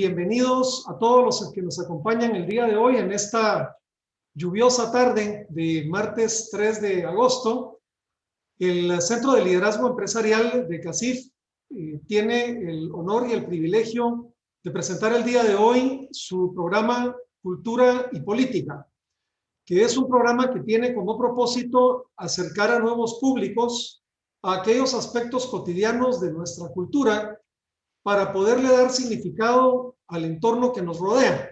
bienvenidos a todos los que nos acompañan el día de hoy en esta lluviosa tarde de martes 3 de agosto. El Centro de Liderazgo Empresarial de CACIF tiene el honor y el privilegio de presentar el día de hoy su programa Cultura y Política, que es un programa que tiene como propósito acercar a nuevos públicos a aquellos aspectos cotidianos de nuestra cultura para poderle dar significado al entorno que nos rodea,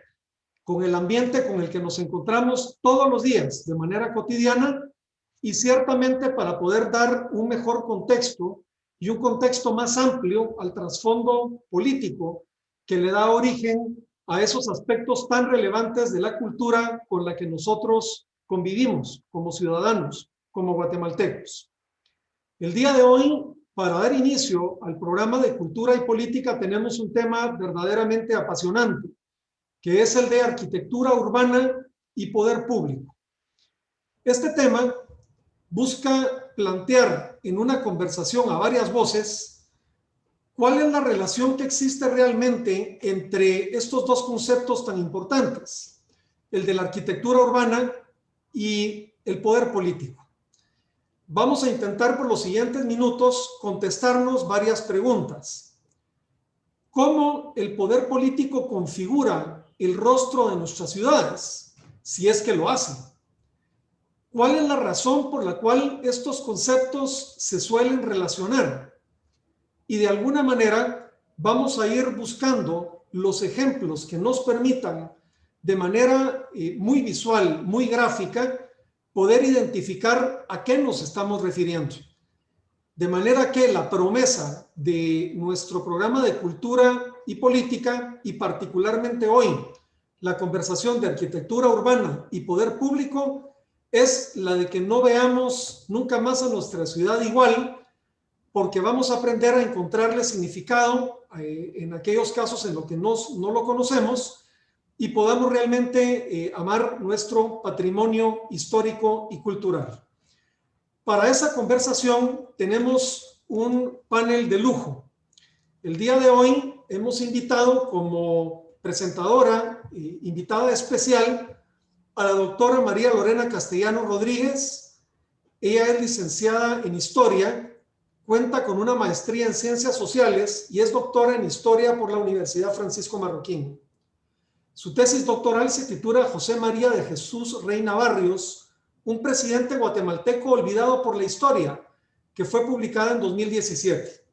con el ambiente con el que nos encontramos todos los días de manera cotidiana y ciertamente para poder dar un mejor contexto y un contexto más amplio al trasfondo político que le da origen a esos aspectos tan relevantes de la cultura con la que nosotros convivimos como ciudadanos, como guatemaltecos. El día de hoy, para dar inicio al programa de Cultura y Política, tenemos un tema verdaderamente apasionante, que es el de arquitectura urbana y poder público. Este tema busca plantear en una conversación a varias voces cuál es la relación que existe realmente entre estos dos conceptos tan importantes, el de la arquitectura urbana y el poder político. Vamos a intentar por los siguientes minutos contestarnos varias preguntas. ¿Cómo el poder político configura el rostro de nuestras ciudades, si es que lo hace? ¿Cuál es la razón por la cual estos conceptos se suelen relacionar? Y de alguna manera vamos a ir buscando los ejemplos que nos permitan de manera muy visual, muy gráfica, poder identificar a qué nos estamos refiriendo. De manera que la promesa de nuestro programa de cultura y política, y particularmente hoy, la conversación de arquitectura urbana y poder público, es la de que no veamos nunca más a nuestra ciudad igual, porque vamos a aprender a encontrarle significado en aquellos casos en los que no lo conocemos, y podamos realmente amar nuestro patrimonio histórico y cultural. Para esa conversación tenemos un panel de lujo. El día de hoy hemos invitado como presentadora, invitada especial, a la doctora María Lorena Castellano Rodríguez. Ella es licenciada en Historia, cuenta con una maestría en Ciencias Sociales y es doctora en Historia por la Universidad Francisco Marroquín. Su tesis doctoral se titula José María de Jesús Reina Barrios, un presidente guatemalteco olvidado por la historia, que fue publicada en 2017.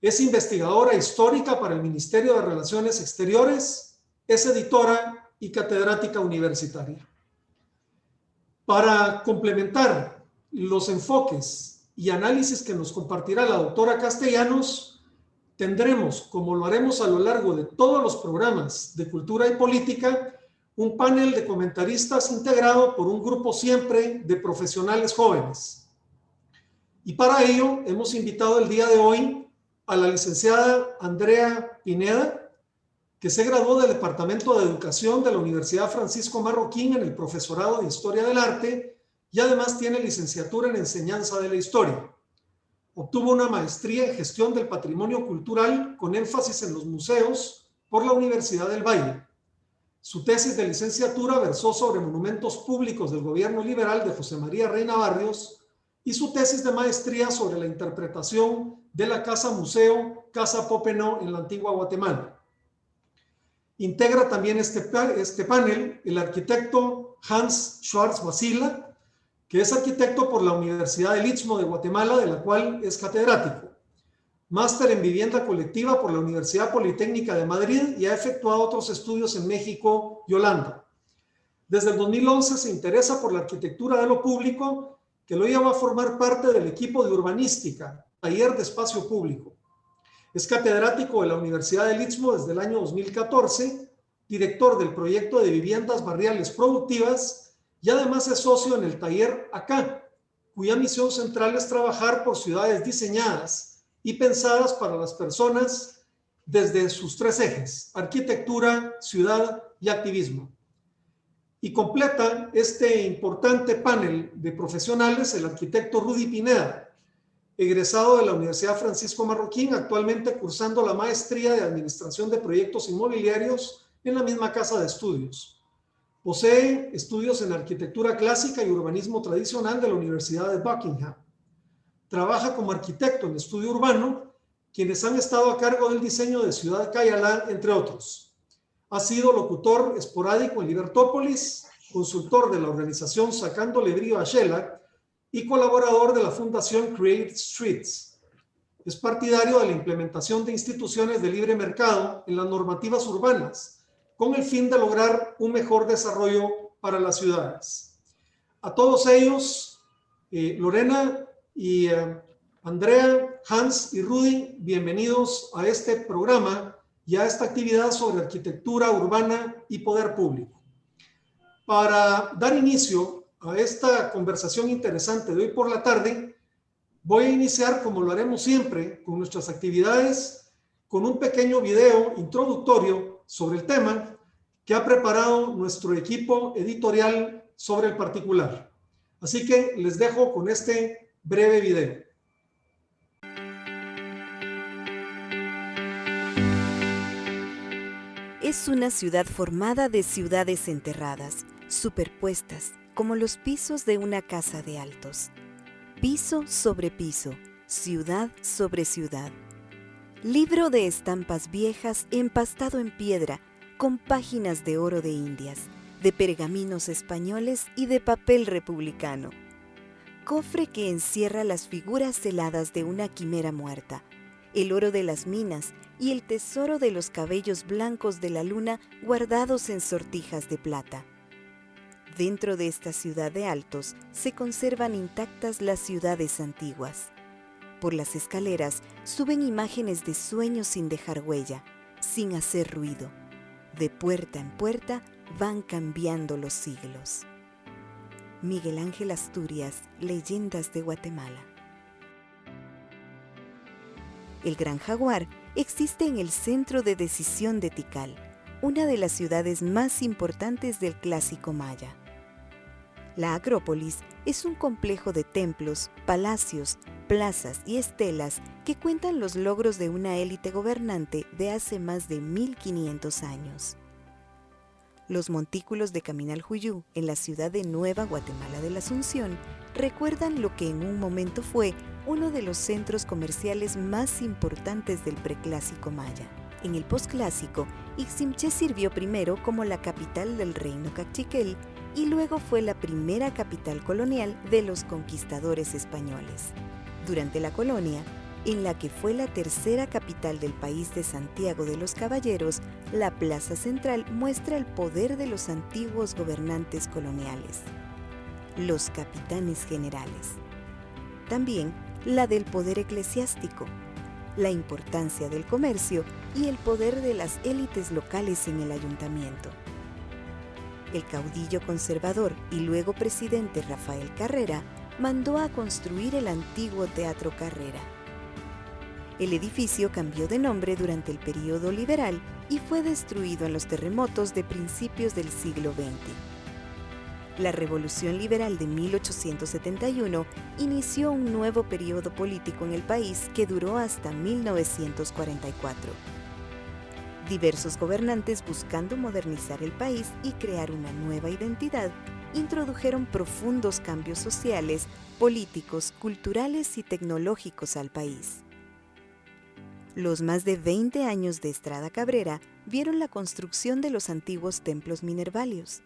Es investigadora histórica para el Ministerio de Relaciones Exteriores, es editora y catedrática universitaria. Para complementar los enfoques y análisis que nos compartirá la doctora Castellanos, tendremos, como lo haremos a lo largo de todos los programas de cultura y política, un panel de comentaristas integrado por un grupo siempre de profesionales jóvenes. Y para ello hemos invitado el día de hoy a la licenciada Andrea Pineda, que se graduó del Departamento de Educación de la Universidad Francisco Marroquín en el profesorado de Historia del Arte y además tiene licenciatura en Enseñanza de la Historia. Obtuvo una maestría en Gestión del Patrimonio Cultural con énfasis en los museos por la Universidad del Valle. Su tesis de licenciatura versó sobre monumentos públicos del gobierno liberal de José María Reina Barrios y su tesis de maestría sobre la interpretación de la Casa Museo Casa Popenoe en la antigua Guatemala. Integra también este panel el arquitecto Hans Schwarz Basila, que es arquitecto por la Universidad del Istmo de Guatemala, de la cual es catedrático. Máster en Vivienda Colectiva por la Universidad Politécnica de Madrid y ha efectuado otros estudios en México y Holanda. Desde el 2011 se interesa por la arquitectura de lo público, que lo lleva a formar parte del equipo de urbanística, taller de espacio público. Es catedrático de la Universidad del Istmo desde el año 2014, director del proyecto de viviendas barriales productivas y además es socio en el taller ACA, cuya misión central es trabajar por ciudades diseñadas y pensadas para las personas desde sus tres ejes: arquitectura, ciudad y activismo. Y completa este importante panel de profesionales el arquitecto Rudy Pineda, egresado de la Universidad Francisco Marroquín, actualmente cursando la maestría de Administración de Proyectos Inmobiliarios en la misma casa de estudios. Posee estudios en Arquitectura Clásica y Urbanismo Tradicional de la Universidad de Buckingham. Trabaja como arquitecto en estudio urbano, quienes han estado a cargo del diseño de Ciudad Cayalá, entre otros. Ha sido locutor esporádico en Libertópolis, consultor de la organización Sacándole Brío a Shellac y colaborador de la Fundación Create Streets. Es partidario de la implementación de instituciones de libre mercado en las normativas urbanas, con el fin de lograr un mejor desarrollo para las ciudades. A todos ellos, Lorena y Andrea, Hans y Rudy, bienvenidos a este programa y a esta actividad sobre arquitectura urbana y poder público. Para dar inicio a esta conversación interesante de hoy por la tarde, voy a iniciar, como lo haremos siempre, con nuestras actividades, con un pequeño video introductorio sobre el tema que ha preparado nuestro equipo editorial sobre el particular. Así que les dejo con este breve video. Es una ciudad formada de ciudades enterradas, superpuestas, como los pisos de una casa de altos. Piso sobre piso, ciudad sobre ciudad. Libro de estampas viejas empastado en piedra, con páginas de oro de Indias, de pergaminos españoles y de papel republicano. Cofre que encierra las figuras heladas de una quimera muerta, el oro de las minas y el tesoro de los cabellos blancos de la luna guardados en sortijas de plata. Dentro de esta ciudad de altos se conservan intactas las ciudades antiguas. Por las escaleras suben imágenes de sueños sin dejar huella, sin hacer ruido. De puerta en puerta van cambiando los siglos. Miguel Ángel Asturias, Leyendas de Guatemala. El Gran Jaguar existe en el centro de decisión de Tikal, una de las ciudades más importantes del clásico maya. La Acrópolis es un complejo de templos, palacios, plazas y estelas que cuentan los logros de una élite gobernante de hace más de 1500 años. Los montículos de Caminalhuyú, en la ciudad de Nueva Guatemala de la Asunción, recuerdan lo que en un momento fue uno de los centros comerciales más importantes del preclásico maya. En el posclásico, Iximché sirvió primero como la capital del reino Cachiquel y luego fue la primera capital colonial de los conquistadores españoles. Durante la colonia, en la que fue la tercera capital del país de Santiago de los Caballeros, la plaza central muestra el poder de los antiguos gobernantes coloniales, los capitanes generales. También la del poder eclesiástico, la importancia del comercio y el poder de las élites locales en el ayuntamiento. El caudillo conservador y luego presidente Rafael Carrera mandó a construir el antiguo Teatro Carrera. El edificio cambió de nombre durante el período liberal y fue destruido en los terremotos de principios del siglo XX. La Revolución Liberal de 1871 inició un nuevo periodo político en el país que duró hasta 1944. Diversos gobernantes, buscando modernizar el país y crear una nueva identidad, introdujeron profundos cambios sociales, políticos, culturales y tecnológicos al país. Los más de 20 años de Estrada Cabrera vieron la construcción de los antiguos templos minervalios.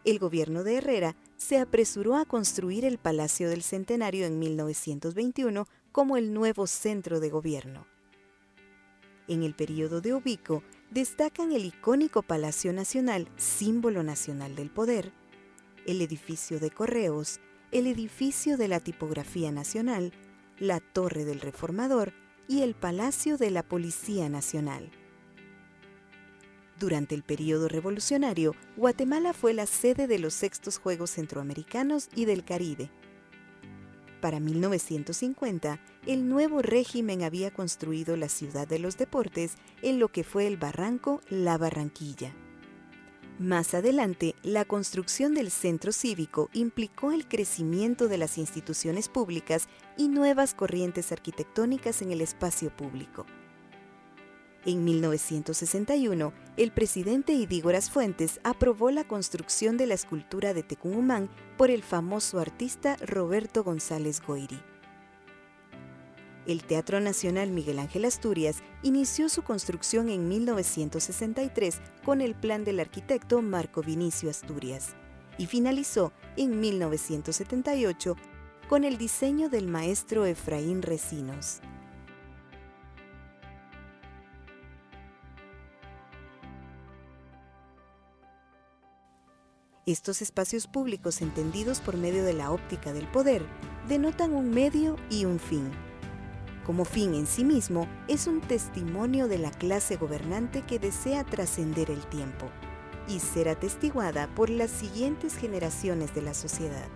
El gobierno de Herrera se apresuró a construir el Palacio del Centenario en 1921 como el nuevo centro de gobierno. En el período de Ubico destacan el icónico Palacio Nacional, símbolo nacional del poder, el edificio de Correos, el edificio de la Tipografía Nacional, la Torre del Reformador y el Palacio de la Policía Nacional. Durante el período revolucionario, Guatemala fue la sede de los sextos Juegos Centroamericanos y del Caribe. Para 1950, el nuevo régimen había construido la ciudad de los deportes en lo que fue el barranco La Barranquilla. Más adelante, la construcción del centro cívico implicó el crecimiento de las instituciones públicas y nuevas corrientes arquitectónicas en el espacio público. En 1961, el presidente Idígoras Fuentes aprobó la construcción de la escultura de Tecumumán por el famoso artista Roberto González Goyri. El Teatro Nacional Miguel Ángel Asturias inició su construcción en 1963 con el plan del arquitecto Marco Vinicio Asturias y finalizó en 1978 con el diseño del maestro Efraín Recinos. Estos espacios públicos entendidos por medio de la óptica del poder denotan un medio y un fin. Como fin en sí mismo, es un testimonio de la clase gobernante que desea trascender el tiempo y ser atestiguada por las siguientes generaciones de la sociedad.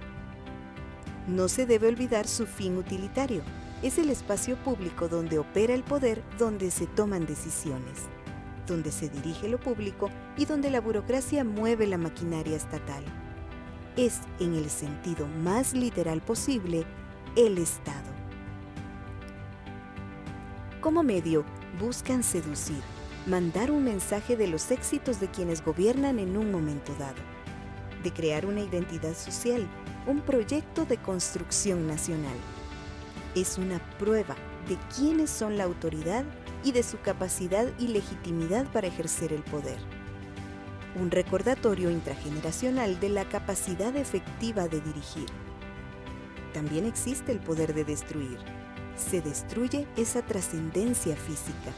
No se debe olvidar su fin utilitario. Es el espacio público donde opera el poder, donde se toman decisiones, donde se dirige lo público y donde la burocracia mueve la maquinaria estatal. Es, en el sentido más literal posible, el Estado. Como medio, buscan seducir, mandar un mensaje de los éxitos de quienes gobiernan en un momento dado, de crear una identidad social, un proyecto de construcción nacional. Es una prueba de quiénes son la autoridad y de su capacidad y legitimidad para ejercer el poder. Un recordatorio intrageneracional de la capacidad efectiva de dirigir. También existe el poder de destruir. Se destruye esa trascendencia física.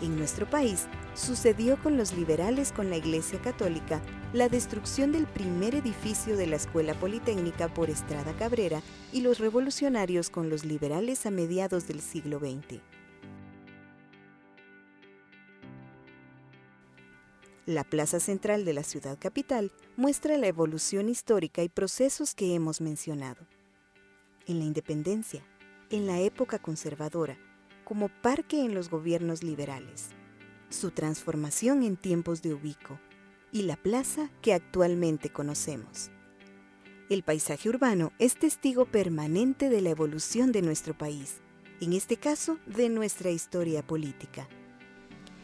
En nuestro país, sucedió con los liberales con la Iglesia Católica la destrucción del primer edificio de la Escuela Politécnica por Estrada Cabrera y los revolucionarios con los liberales a mediados del siglo XX. La plaza central de la ciudad capital muestra la evolución histórica y procesos que hemos mencionado. En la independencia, en la época conservadora, como parque en los gobiernos liberales, su transformación en tiempos de Ubico y la plaza que actualmente conocemos. El paisaje urbano es testigo permanente de la evolución de nuestro país, en este caso de nuestra historia política.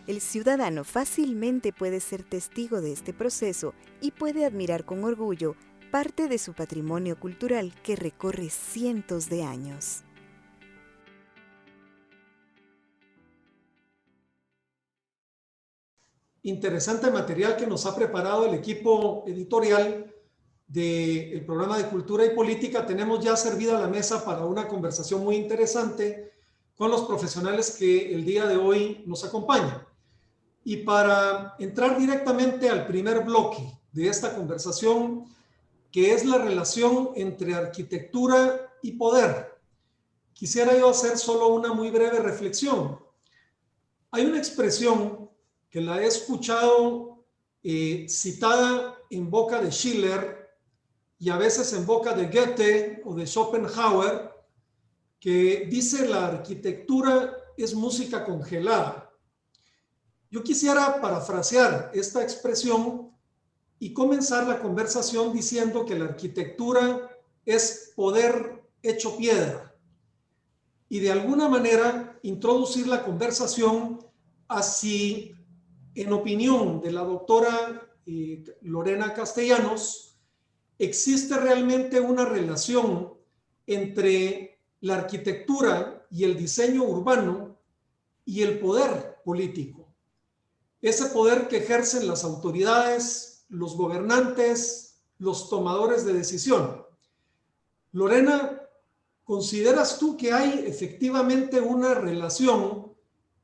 El ciudadano fácilmente puede ser testigo de este proceso y puede admirar con orgullo parte de su patrimonio cultural que recorre cientos de años. Interesante material que nos ha preparado el equipo editorial del programa de Cultura y Política. Tenemos ya servida la mesa para una conversación muy interesante con los profesionales que el día de hoy nos acompañan. Y para entrar directamente al primer bloque de esta conversación, que es la relación entre arquitectura y poder, quisiera yo hacer solo una muy breve reflexión. Hay una expresión que la he escuchado citada en boca de Schiller y a veces en boca de Goethe o de Schopenhauer, que dice: la arquitectura es música congelada. Yo quisiera parafrasear esta expresión y comenzar la conversación diciendo que la arquitectura es poder hecho piedra, y de alguna manera introducir la conversación así. En opinión de la doctora Lorena Castellanos, ¿existe realmente una relación entre la arquitectura y el diseño urbano y el poder político? Ese poder que ejercen las autoridades, los gobernantes, los tomadores de decisión. Lorena, ¿consideras tú que hay efectivamente una relación?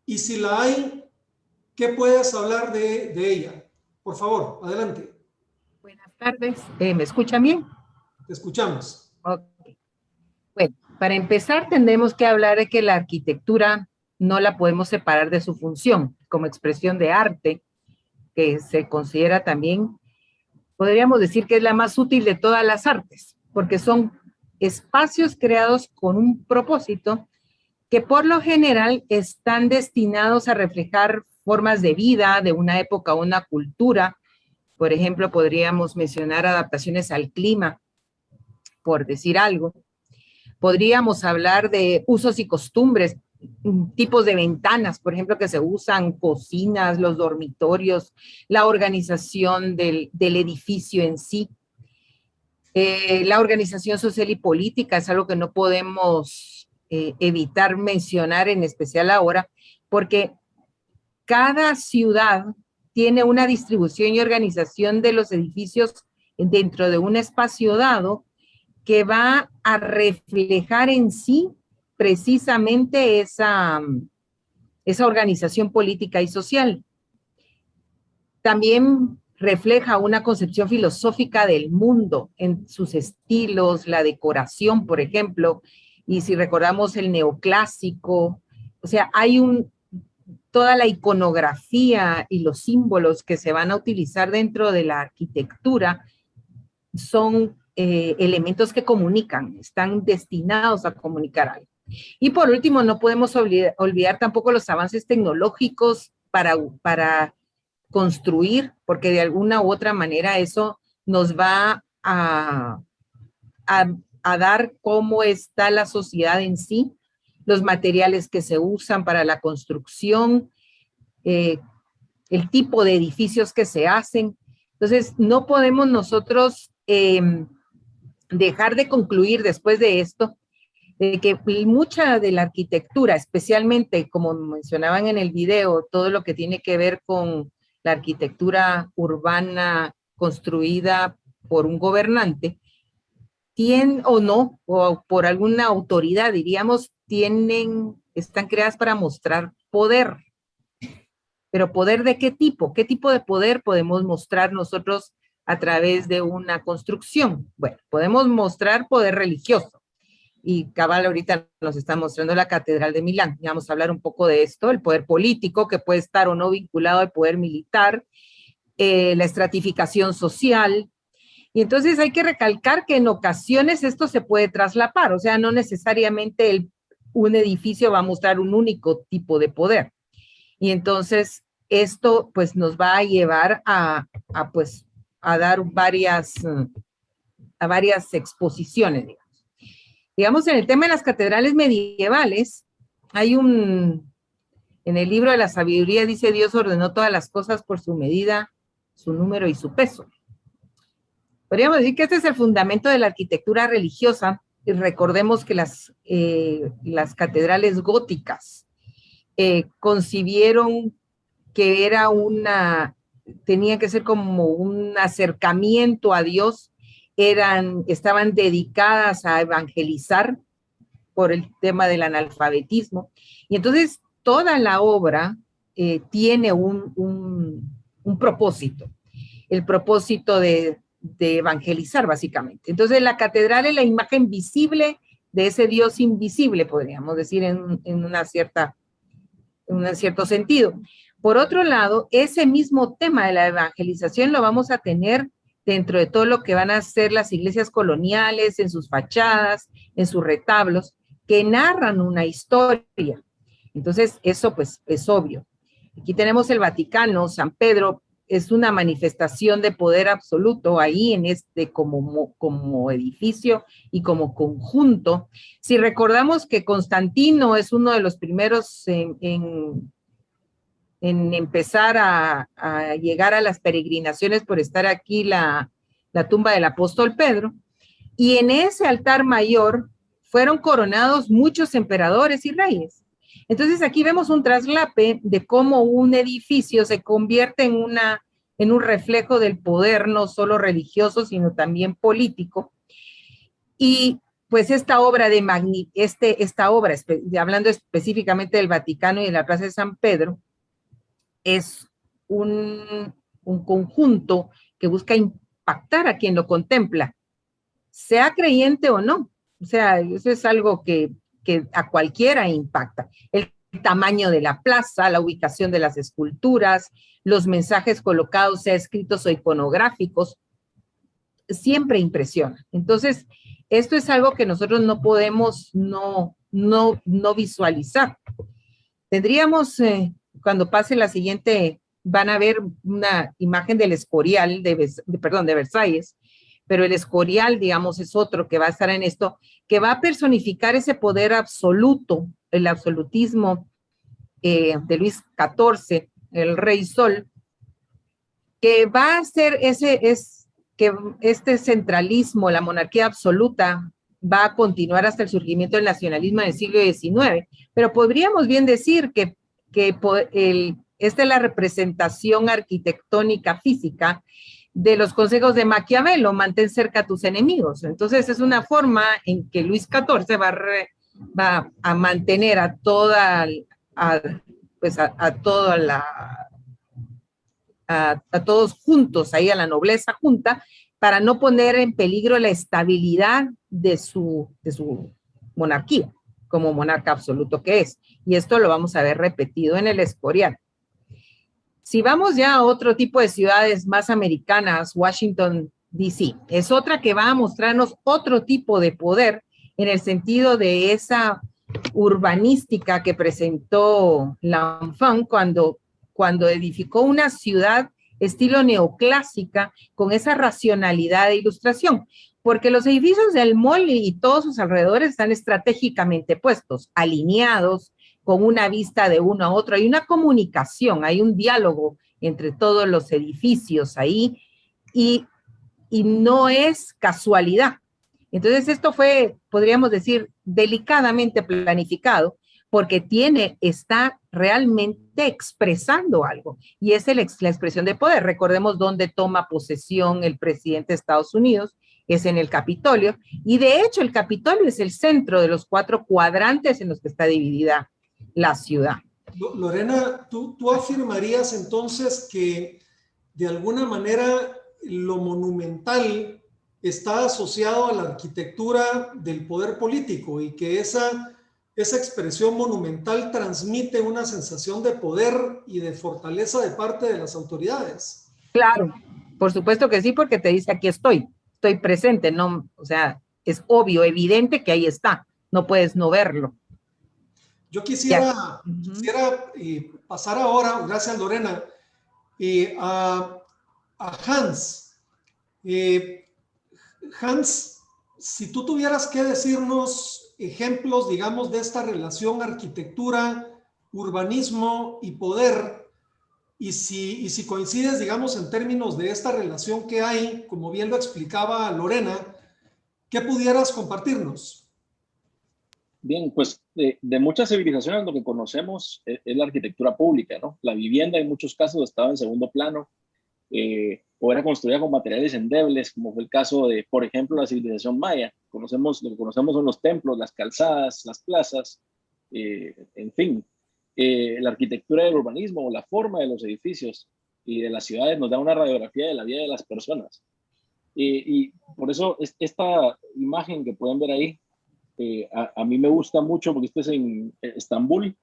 Y si la hay, ¿qué puedes hablar de ella? Por favor, adelante. Buenas tardes. ¿Me escuchan bien? Te escuchamos. Ok. Bueno, para empezar tendremos que hablar de que la arquitectura no la podemos separar de su función como expresión de arte, que se considera también, podríamos decir que es la más útil de todas las artes, porque son espacios creados con un propósito que por lo general están destinados a reflejar formas de vida de una época o una cultura Por ejemplo, podríamos mencionar adaptaciones al clima, por decir algo. Podríamos hablar de usos y costumbres, tipos de ventanas, por ejemplo, que se usan, cocinas, los dormitorios, la organización del edificio en sí. La organización social y política es algo que no podemos evitar mencionar, en especial ahora, porque cada ciudad tiene una distribución y organización de los edificios dentro de un espacio dado que va a reflejar en sí precisamente esa organización política y social. También refleja una concepción filosófica del mundo en sus estilos, la decoración, por ejemplo, y si recordamos el neoclásico, o sea, hay toda la iconografía y los símbolos que se van a utilizar dentro de la arquitectura son elementos que comunican, están destinados a comunicar algo. Y por último, no podemos olvidar tampoco los avances tecnológicos para construir, porque de alguna u otra manera eso nos va a dar cómo está la sociedad en sí, los materiales que se usan para la construcción, el tipo de edificios que se hacen. Entonces, no podemos nosotros dejar de concluir después de esto, de que mucha de la arquitectura, especialmente como mencionaban en el video, todo lo que tiene que ver con la arquitectura urbana construida por un gobernante, tienen o no, o por alguna autoridad, diríamos, están creadas para mostrar poder. Pero ¿poder de qué tipo? ¿Qué tipo de poder podemos mostrar nosotros a través de una construcción? Bueno, podemos mostrar poder religioso. Y cabal ahorita nos está mostrando la Catedral de Milán. Ya vamos a hablar un poco de esto, el poder político, que puede estar o no vinculado al poder militar, la estratificación social. Y entonces hay que recalcar que en ocasiones esto se puede traslapar, o sea, no necesariamente un edificio va a mostrar un único tipo de poder. Y entonces esto pues nos va a llevar a dar varias exposiciones, digamos, en el tema de las catedrales medievales, en el libro de la sabiduría dice: Dios ordenó todas las cosas por su medida, su número y su peso. Podríamos decir que este es el fundamento de la arquitectura religiosa, y recordemos que las catedrales góticas concibieron que tenía que ser como un acercamiento a Dios, estaban dedicadas a evangelizar por el tema del analfabetismo, y entonces toda la obra tiene un propósito, el propósito de evangelizar básicamente. Entonces la catedral es la imagen visible de ese Dios invisible, podríamos decir en un cierto sentido. Por otro lado, ese mismo tema de la evangelización lo vamos a tener dentro de todo lo que van a ser las iglesias coloniales, en sus fachadas, en sus retablos, que narran una historia. Entonces, eso pues es obvio. Aquí tenemos el Vaticano, San Pedro, es una manifestación de poder absoluto ahí como edificio y como conjunto. Si recordamos que Constantino es uno de los primeros en empezar a llegar a las peregrinaciones por estar aquí la tumba del apóstol Pedro, y en ese altar mayor fueron coronados muchos emperadores y reyes. Entonces aquí vemos un traslape de cómo un edificio se convierte en un reflejo del poder, no solo religioso, sino también político. Y pues esta obra, hablando específicamente del Vaticano y de la Plaza de San Pedro, es un conjunto que busca impactar a quien lo contempla, sea creyente o no. O sea, eso es algo que a cualquiera impacta. El tamaño de la plaza, la ubicación de las esculturas, los mensajes colocados, sea escritos o iconográficos, siempre impresiona. Entonces, esto es algo que nosotros no podemos no visualizar. Tendríamos, cuando pase la siguiente van a ver una imagen del Escorial, de Versalles, pero el Escorial, digamos, es otro que va a estar en esto, que va a personificar ese poder absoluto, el absolutismo de Luis XIV, el Rey Sol, que va a ser que este centralismo, la monarquía absoluta, va a continuar hasta el surgimiento del nacionalismo en el siglo XIX, pero podríamos bien decir que esta es la representación arquitectónica física de los consejos de Maquiavelo: mantén cerca a tus enemigos. Entonces es una forma en que Luis XIV va a mantener a toda, a todos juntos, ahí a la nobleza junta, para no poner en peligro la estabilidad de su monarquía, como monarca absoluto que es. Y esto lo vamos a ver repetido en el Escorial. Si vamos ya a otro tipo de ciudades más americanas, Washington, D.C., es otra que va a mostrarnos otro tipo de poder en el sentido de esa urbanística que presentó L'Enfant cuando edificó una ciudad estilo neoclásica con esa racionalidad de ilustración, porque los edificios del mall y todos sus alrededores están estratégicamente puestos, alineados, con una vista de uno a otro. Hay una comunicación, hay un diálogo entre todos los edificios ahí y no es casualidad. Entonces esto fue, podríamos decir, delicadamente planificado, porque está realmente expresando algo, y es la expresión de poder. Recordemos dónde toma posesión el presidente de Estados Unidos, es en el Capitolio, y de hecho el Capitolio es el centro de los 4 cuadrantes en los que está dividida la ciudad. Lorena, ¿tú afirmarías entonces que de alguna manera lo monumental está asociado a la arquitectura del poder político y que esa expresión monumental transmite una sensación de poder y de fortaleza de parte de las autoridades? Claro, por supuesto que sí, porque te dice aquí estoy presente, no, o sea, es obvio, evidente que ahí está, no puedes no verlo. Yo quisiera pasar ahora, gracias Lorena, a Hans. Hans, si tú tuvieras que decirnos ejemplos, digamos, de esta relación arquitectura, urbanismo y poder, y si coincides, digamos, en términos de esta relación que hay, como bien lo explicaba Lorena, ¿qué pudieras compartirnos? Bien, pues de muchas civilizaciones lo que conocemos es la arquitectura pública, ¿no? La vivienda en muchos casos estaba en segundo plano, o era construida con materiales endebles, como fue el caso de, por ejemplo, la civilización maya. Lo que conocemos son los templos, las calzadas, las plazas, en fin. La arquitectura del urbanismo o la forma de los edificios y de las ciudades nos da una radiografía de la vida de las personas. Y por eso esta imagen que pueden ver ahí, a mí me gusta mucho porque esto es en Estambul,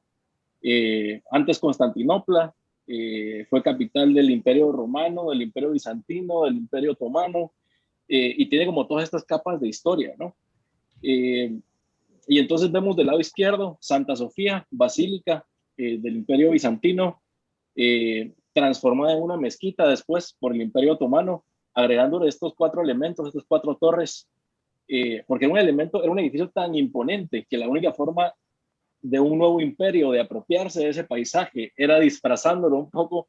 antes Constantinopla, fue capital del Imperio Romano, del Imperio Bizantino, del Imperio Otomano, y tiene como todas estas capas de historia, ¿no? Y entonces vemos del lado izquierdo Santa Sofía, basílica del Imperio Bizantino, transformada en una mezquita después por el Imperio Otomano, agregándole estos 4 elementos, estas 4 torres, porque era un edificio tan imponente que la única forma de un nuevo imperio de apropiarse de ese paisaje era disfrazándolo un poco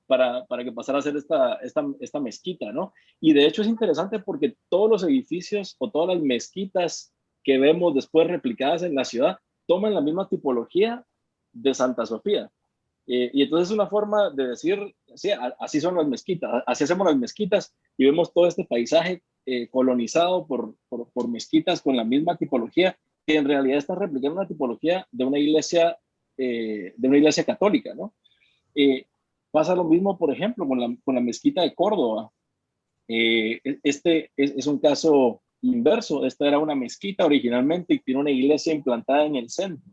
para que pasara a ser esta mezquita, ¿no? Y de hecho es interesante porque todos los edificios o todas las mezquitas que vemos después replicadas en la ciudad toman la misma tipología de Santa Sofía. Y entonces es una forma de decir, sí, así son las mezquitas, así hacemos las mezquitas, y vemos todo este paisaje colonizado por mezquitas con la misma tipología, que en realidad está replicando una tipología de una iglesia católica, ¿no? Pasa lo mismo, por ejemplo, con la mezquita de Córdoba. Este es un caso inverso. Esta era una mezquita originalmente y tiene una iglesia implantada en el centro.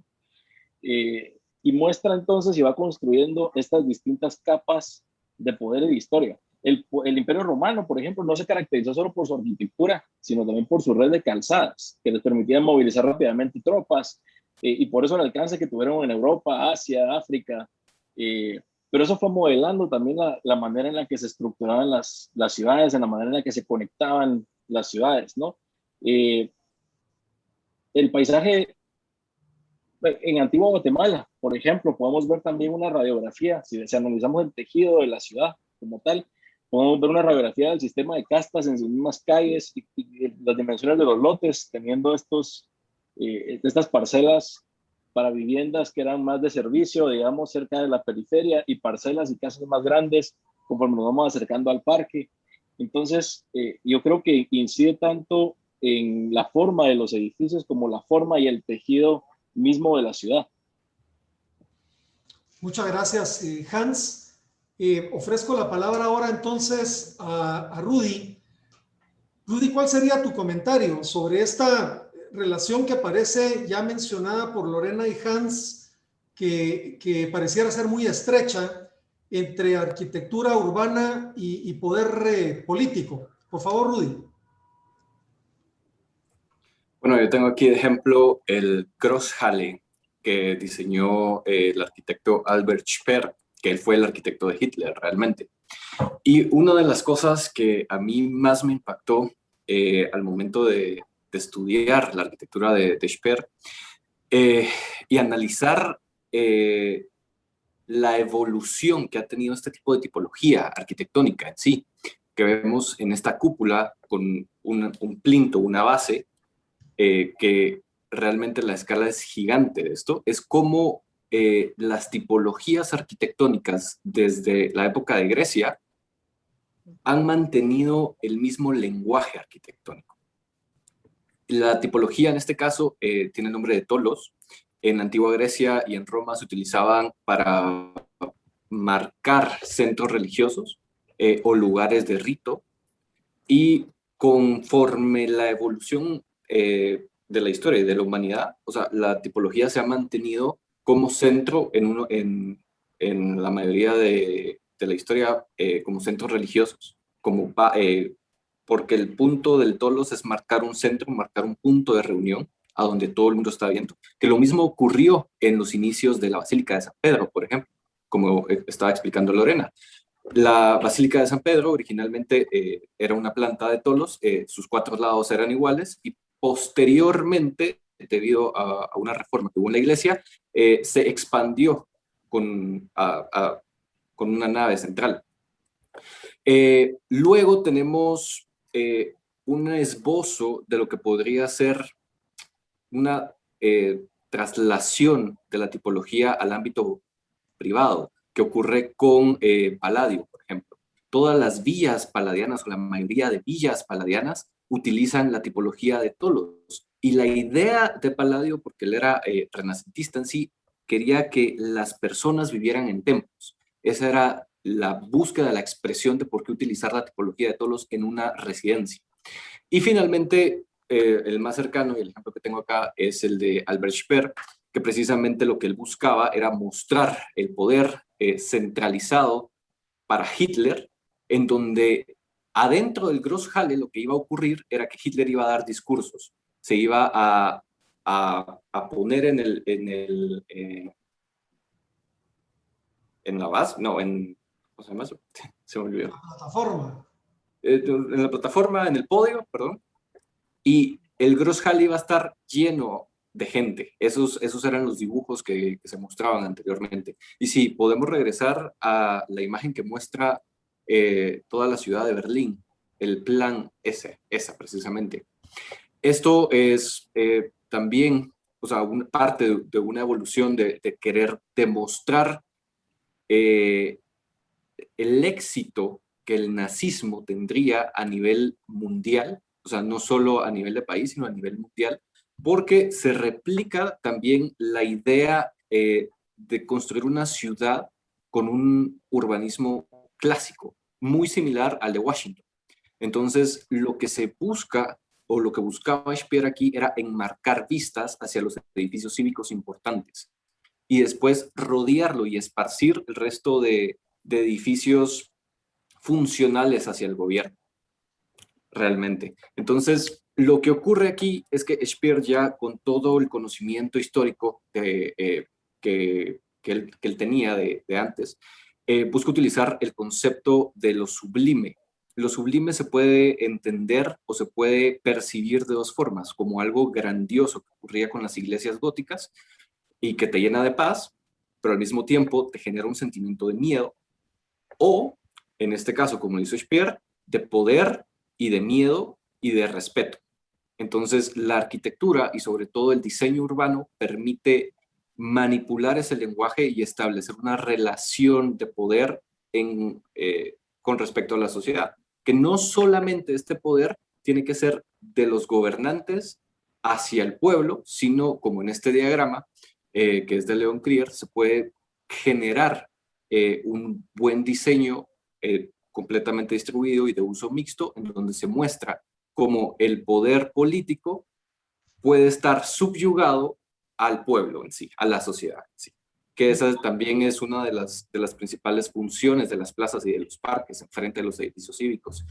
Y muestra entonces y va construyendo estas distintas capas de poder y de historia. El Imperio Romano, por ejemplo, no se caracterizó solo por su arquitectura, sino también por su red de calzadas, que les permitían movilizar rápidamente tropas, y por eso el alcance que tuvieron en Europa, Asia, África, Pero eso fue modelando también la manera en la que se estructuraban las ciudades, en la manera en la que se conectaban las ciudades, ¿no? Eh, el paisaje en Antigua Guatemala, por ejemplo, podemos ver también una radiografía, si analizamos el tejido de la ciudad como tal, podemos ver una radiografía del sistema de castas en sus mismas calles y las dimensiones de los lotes, teniendo estas parcelas para viviendas que eran más de servicio, digamos, cerca de la periferia, y parcelas y casas más grandes conforme nos vamos acercando al parque. Entonces, yo creo que incide tanto en la forma de los edificios como la forma y el tejido mismo de la ciudad. Muchas gracias, Hans. Ofrezco la palabra ahora entonces a Rudy. Rudy, ¿cuál sería tu comentario sobre esta relación que aparece ya mencionada por Lorena y Hans, que pareciera ser muy estrecha entre arquitectura urbana y poder político? Por favor, Rudy. Bueno, yo tengo aquí de ejemplo el Großhalle que diseñó el arquitecto Albert Speer, que él fue el arquitecto de Hitler realmente. Y una de las cosas que a mí más me impactó al momento de estudiar la arquitectura de Speer y analizar la evolución que ha tenido este tipo de tipología arquitectónica en sí, que vemos en esta cúpula con un plinto, una base, que realmente la escala es gigante de esto, es como las tipologías arquitectónicas desde la época de Grecia han mantenido el mismo lenguaje arquitectónico. La tipología en este caso tiene el nombre de tolos. En la antigua Grecia y en Roma se utilizaban para marcar centros religiosos o lugares de rito, y conforme la evolución de la historia y de la humanidad, o sea, la tipología se ha mantenido como centro en la mayoría de la historia como centros religiosos, porque el punto del tolos es marcar un centro, marcar un punto de reunión a donde todo el mundo está viendo. Que lo mismo ocurrió en los inicios de la Basílica de San Pedro, por ejemplo, como estaba explicando Lorena. La Basílica de San Pedro originalmente era una planta de tolos, sus 4 lados eran iguales, y posteriormente, debido a una reforma que hubo en la iglesia, se expandió con una nave central. Luego tenemos un esbozo de lo que podría ser una traslación de la tipología al ámbito privado, que ocurre con Palladio, por ejemplo. Todas las villas palladianas, o la mayoría de villas palladianas, utilizan la tipología de tolos. Y la idea de Palladio, porque él era renacentista en sí, quería que las personas vivieran en templos. Esa era la búsqueda, la expresión de por qué utilizar la tipología de tolos en una residencia. Y finalmente, el más cercano, y el ejemplo que tengo acá, es el de Albert Speer, que precisamente lo que él buscaba era mostrar el poder centralizado para Hitler, en donde adentro del Großhalle lo que iba a ocurrir era que Hitler iba a dar discursos, se iba a poner en la base, no, ¿cómo se llama eso? Se me olvidó. La plataforma. En la plataforma, en el podio, perdón, y el Großhalle iba a estar lleno de gente. Esos eran los dibujos que se mostraban anteriormente. Y sí, podemos regresar a la imagen que muestra toda la ciudad de Berlín, el plan esa precisamente. Esto es también, o sea, parte de una evolución de querer demostrar el éxito que el nazismo tendría a nivel mundial, o sea, no solo a nivel de país, sino a nivel mundial, porque se replica también la idea de construir una ciudad con un urbanismo clásico, muy similar al de Washington. Entonces, lo que se busca, o lo que buscaba Speer aquí, era enmarcar vistas hacia los edificios cívicos importantes y después rodearlo y esparcir el resto de edificios funcionales hacia el gobierno, realmente. Entonces, lo que ocurre aquí es que Speer, ya con todo el conocimiento histórico que él tenía de antes, busca utilizar el concepto de lo sublime. Lo sublime se puede entender o se puede percibir de dos formas, como algo grandioso que ocurría con las iglesias góticas y que te llena de paz, pero al mismo tiempo te genera un sentimiento de miedo, o, en este caso, como dice Speer, de poder y de miedo y de respeto. Entonces, la arquitectura y sobre todo el diseño urbano permite manipular ese lenguaje y establecer una relación de poder con respecto a la sociedad. Que no solamente este poder tiene que ser de los gobernantes hacia el pueblo, sino, como en este diagrama, que es de Leon Krier, se puede generar un buen diseño completamente distribuido y de uso mixto, en donde se muestra cómo el poder político puede estar subyugado al pueblo en sí, a la sociedad en sí. Que esa también es una de las principales funciones de las plazas y de los parques, enfrente de los edificios cívicos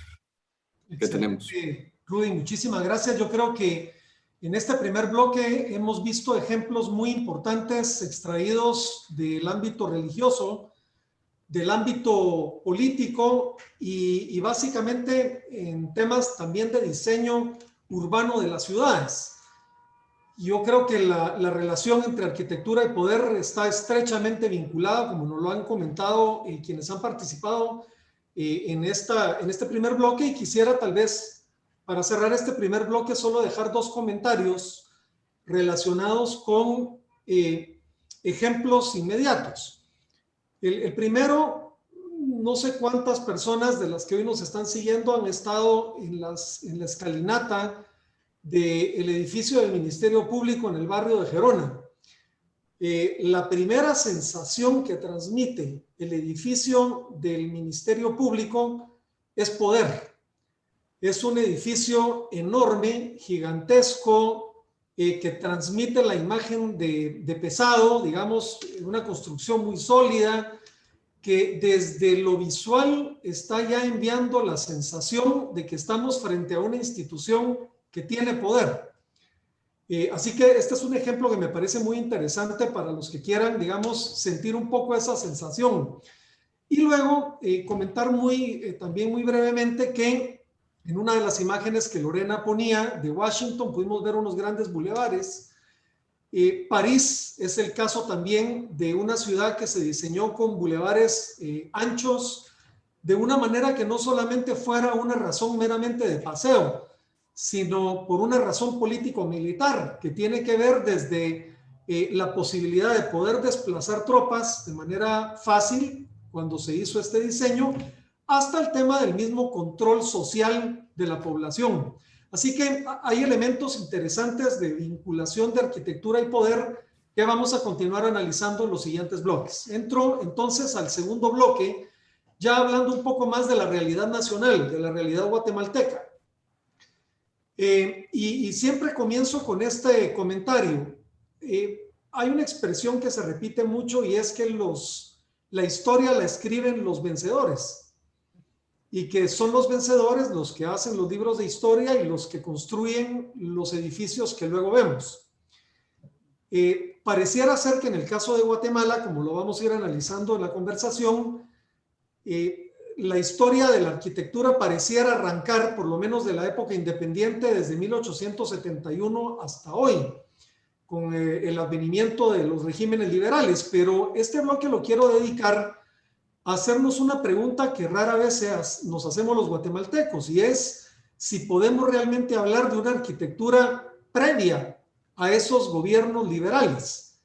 que tenemos. Rudy, muchísimas gracias. Yo creo que en este primer bloque hemos visto ejemplos muy importantes extraídos del ámbito religioso, del ámbito político y básicamente en temas también de diseño urbano de las ciudades. Yo creo que la relación entre arquitectura y poder está estrechamente vinculada, como nos lo han comentado quienes han participado en este primer bloque, y quisiera tal vez, para cerrar este primer bloque, solo dejar dos comentarios relacionados con ejemplos inmediatos. El primero, no sé cuántas personas de las que hoy nos están siguiendo han estado en la escalinata del edificio del Ministerio Público en el barrio de Gerona. La primera sensación que transmite el edificio del Ministerio Público es poder. Es un edificio enorme, gigantesco, que transmite la imagen de pesado, digamos, una construcción muy sólida, que desde lo visual está ya enviando la sensación de que estamos frente a una institución que tiene poder. Así que este es un ejemplo que me parece muy interesante para los que quieran, digamos, sentir un poco esa sensación. Y luego comentar también muy brevemente que en una de las imágenes que Lorena ponía de Washington pudimos ver unos grandes bulevares. París es el caso también de una ciudad que se diseñó con bulevares anchos, de una manera que no solamente fuera una razón meramente de paseo, sino por una razón político-militar, que tiene que ver desde la posibilidad de poder desplazar tropas de manera fácil cuando se hizo este diseño, hasta el tema del mismo control social de la población. Así que hay elementos interesantes de vinculación de arquitectura y poder que vamos a continuar analizando en los siguientes bloques. Entro entonces al segundo bloque, ya hablando un poco más de la realidad nacional, de la realidad guatemalteca. Y siempre comienzo con este comentario. Hay una expresión que se repite mucho y es que la historia la escriben los vencedores, y que son los vencedores los que hacen los libros de historia y los que construyen los edificios que luego vemos. Pareciera ser que en el caso de Guatemala, como lo vamos a ir analizando en la conversación, la historia de la arquitectura pareciera arrancar, por lo menos de la época independiente, desde 1871 hasta hoy, con el advenimiento de los regímenes liberales. Pero este bloque lo quiero dedicar a hacernos una pregunta que rara vez nos hacemos los guatemaltecos, y es si podemos realmente hablar de una arquitectura previa a esos gobiernos liberales.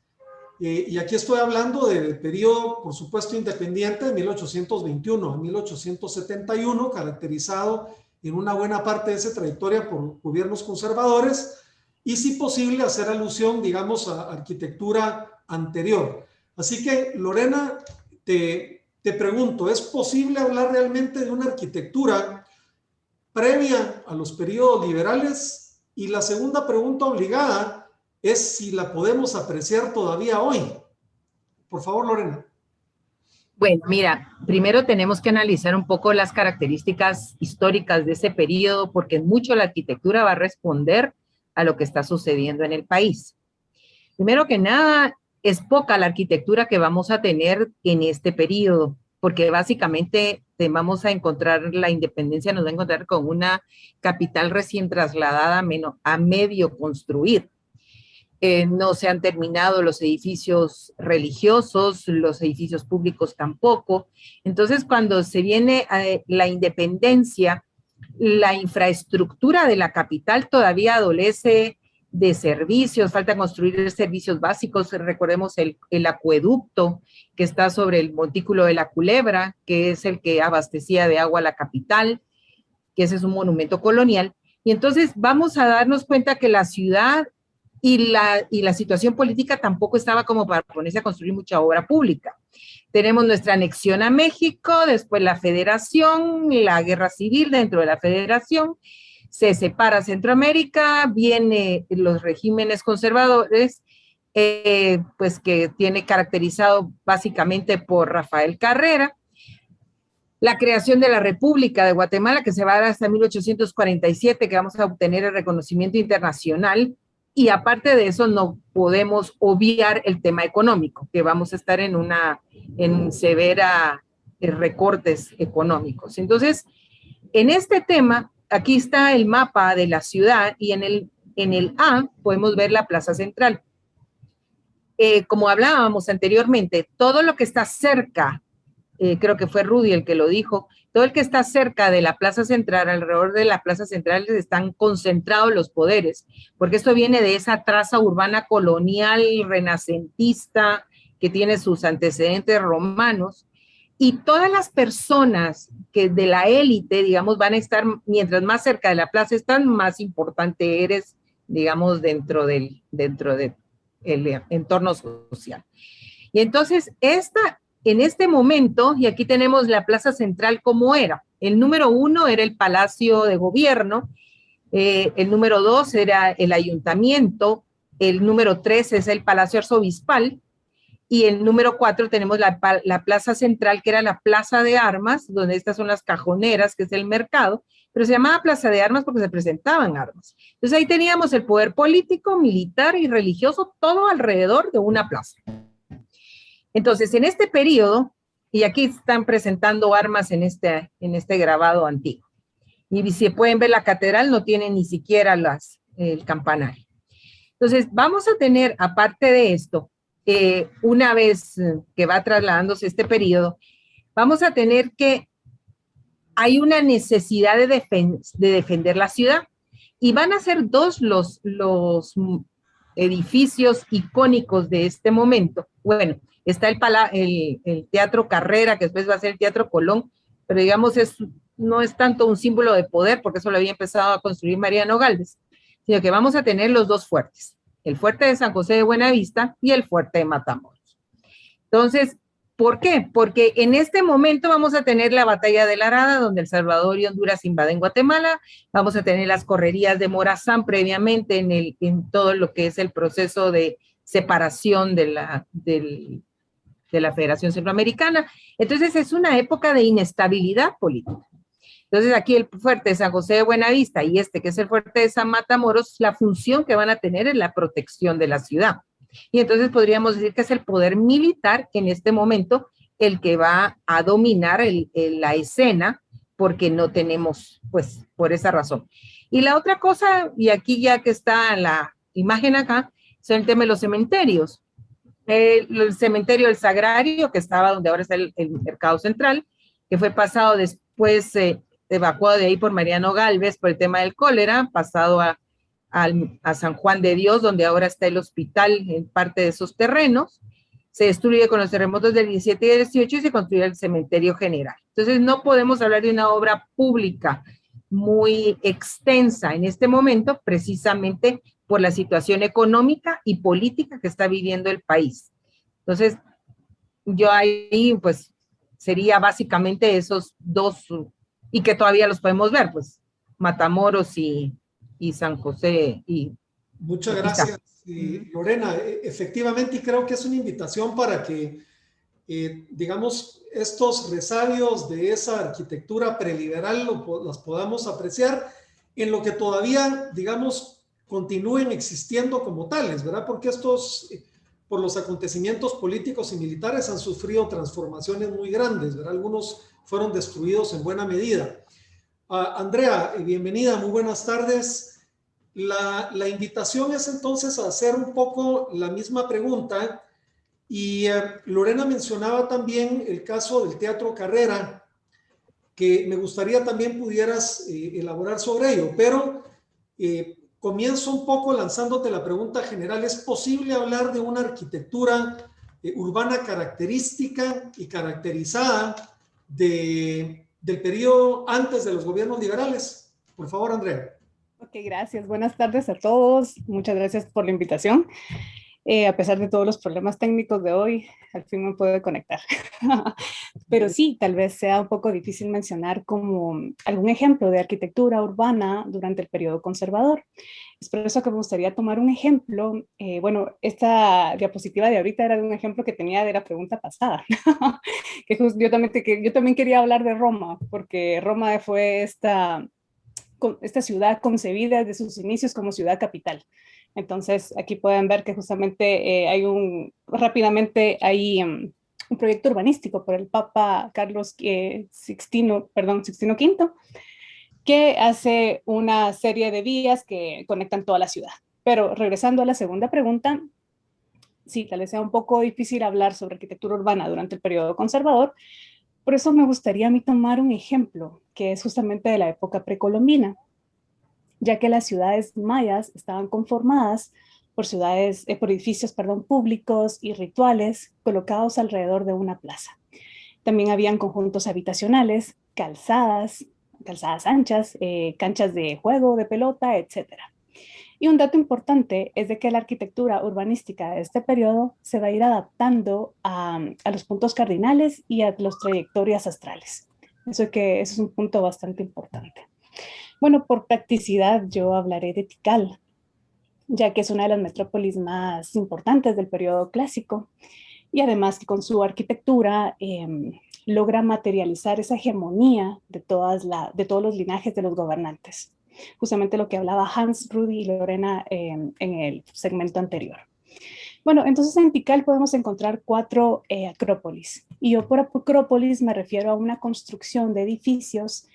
Y aquí estoy hablando del periodo, por supuesto, independiente de 1821 a 1871, caracterizado en una buena parte de esa trayectoria por gobiernos conservadores, y si posible hacer alusión, digamos, a arquitectura anterior. Así que, Lorena, te pregunto, ¿es posible hablar realmente de una arquitectura previa a los periodos liberales? Y la segunda pregunta obligada es si la podemos apreciar todavía hoy. Por favor, Lorena. Bueno, mira, primero tenemos que analizar un poco las características históricas de ese periodo, porque mucho la arquitectura va a responder a lo que está sucediendo en el país. Primero que nada, es poca la arquitectura que vamos a tener en este periodo. porque básicamente vamos a encontrar, la independencia nos va a encontrar con una capital recién trasladada a medio construir. No se han terminado los edificios religiosos, los edificios públicos tampoco. Entonces, cuando se viene la independencia, la infraestructura de la capital todavía adolece de servicios, falta construir servicios básicos. Recordemos el acueducto que está sobre el montículo de la Culebra, que es el que abastecía de agua a la capital, que ese es un monumento colonial. Y entonces vamos a darnos cuenta que la ciudad y la situación política tampoco estaba como para ponerse a construir mucha obra pública. Tenemos nuestra anexión a México, después la federación, la guerra civil dentro de la federación, se separa Centroamérica, vienen los regímenes conservadores, pues que tiene caracterizado básicamente por Rafael Carrera, la creación de la República de Guatemala, que se va a dar hasta 1847, que vamos a obtener el reconocimiento internacional. Y aparte de eso, no podemos obviar el tema económico, que vamos a estar en severa recortes económicos. Entonces, en este tema, aquí está el mapa de la ciudad y en el A podemos ver la Plaza Central. Como hablábamos anteriormente, todo lo que está cerca, creo que fue Rudy el que lo dijo, todo el que está cerca de la Plaza Central, alrededor de la Plaza Central están concentrados los poderes, porque esto viene de esa traza urbana colonial, renacentista, que tiene sus antecedentes romanos, y todas las personas que de la élite, digamos, van a estar, mientras más cerca de la plaza están, más importante eres, digamos, dentro del entorno social. Y entonces, en este momento, y aquí tenemos la Plaza Central como era. El número 1 era el Palacio de Gobierno, el número 2 era el Ayuntamiento, el número 3 es el Palacio Arzobispal, y el número 4 tenemos la Plaza Central, que era la Plaza de Armas, donde estas son las cajoneras, que es el mercado, pero se llamaba Plaza de Armas porque se presentaban armas. Entonces ahí teníamos el poder político, militar y religioso, todo alrededor de una plaza. Entonces, en este periodo, y aquí están presentando armas en este grabado antiguo, y si pueden ver la catedral no tiene ni siquiera el campanario. Entonces, vamos a tener, aparte de esto, una vez que va trasladándose este periodo, vamos a tener que hay una necesidad de defender la ciudad, y van a ser dos los edificios icónicos de este momento. Bueno, está el Teatro Carrera, que después va a ser el Teatro Colón, pero digamos no es tanto un símbolo de poder, porque eso lo había empezado a construir Mariano Gálvez, sino que vamos a tener los dos fuertes, el fuerte de San José de Buenavista y el fuerte de Matamoros. Entonces, ¿por qué? Porque en este momento vamos a tener la batalla de la Arada, donde El Salvador y Honduras invaden Guatemala, vamos a tener las correrías de Morazán previamente en todo lo que es el proceso de separación de la Federación Centroamericana. Entonces es una época de inestabilidad política. Entonces aquí el fuerte de San José de Buenavista y que es el fuerte de San Matamoros, la función que van a tener es la protección de la ciudad. Y entonces podríamos decir que es el poder militar en este momento el que va a dominar la escena, porque no tenemos, pues, por esa razón. Y la otra cosa, y aquí ya que está la imagen acá, es el tema de los cementerios. El cementerio del Sagrario, que estaba donde ahora está el Mercado Central, que fue pasado después, evacuado de ahí por Mariano Gálvez por el tema del cólera, pasado a San Juan de Dios, donde ahora está el hospital en parte de esos terrenos. Se destruye con los terremotos del 17 y del 18 y se construye el cementerio general. Entonces no podemos hablar de una obra pública muy extensa en este momento, precisamente por la situación económica y política que está viviendo el país. Entonces, yo ahí, pues, sería básicamente esos dos, y que todavía los podemos ver, pues, Matamoros y San José. Muchas gracias, Lorena. Efectivamente, y creo que es una invitación para que, digamos, estos resabios de esa arquitectura preliberal las podamos apreciar en lo que todavía, digamos, continúen existiendo como tales, ¿verdad? Porque estos por los acontecimientos políticos y militares han sufrido transformaciones muy grandes, ¿verdad? Algunos fueron destruidos en buena medida. Andrea, bienvenida, muy buenas tardes. La invitación es entonces a hacer un poco la misma pregunta y Lorena mencionaba también el caso del Teatro Carrera, que me gustaría también pudieras elaborar sobre ello, pero comienzo un poco lanzándote la pregunta general. ¿Es posible hablar de una arquitectura urbana característica y caracterizada del periodo antes de los gobiernos liberales? Por favor, Andrea. Ok, gracias. Buenas tardes a todos. Muchas gracias por la invitación. A pesar de todos los problemas técnicos de hoy, al fin me puedo conectar. Pero sí, tal vez sea un poco difícil mencionar como algún ejemplo de arquitectura urbana durante el periodo conservador. Es por eso que me gustaría tomar un ejemplo. Bueno, esta diapositiva de ahorita era de un ejemplo que tenía de la pregunta pasada. Que yo también quería hablar de Roma, porque Roma fue esta ciudad concebida desde sus inicios como ciudad capital. Entonces, aquí pueden ver que justamente rápidamente hay un proyecto urbanístico por el Papa Carlos Sixtino V, que hace una serie de vías que conectan toda la ciudad. Pero regresando a la segunda pregunta, sí, tal vez sea un poco difícil hablar sobre arquitectura urbana durante el periodo conservador, por eso me gustaría a mí tomar un ejemplo, que es justamente de la época precolombina, ya que las ciudades mayas estaban conformadas por edificios públicos y rituales colocados alrededor de una plaza. También habían conjuntos habitacionales, calzadas anchas, canchas de juego, de pelota, etc. Y un dato importante es de que la arquitectura urbanística de este periodo se va a ir adaptando a los puntos cardinales y a las trayectorias astrales. Eso es un punto bastante importante. Bueno, por practicidad yo hablaré de Tikal, ya que es una de las metrópolis más importantes del periodo clásico y además que con su arquitectura logra materializar esa hegemonía de todos los linajes de los gobernantes. Justamente lo que hablaba Hans, Rudy y Lorena en el segmento anterior. Bueno, entonces en Tikal podemos encontrar 4 acrópolis. Y yo por acrópolis me refiero a una construcción de edificios,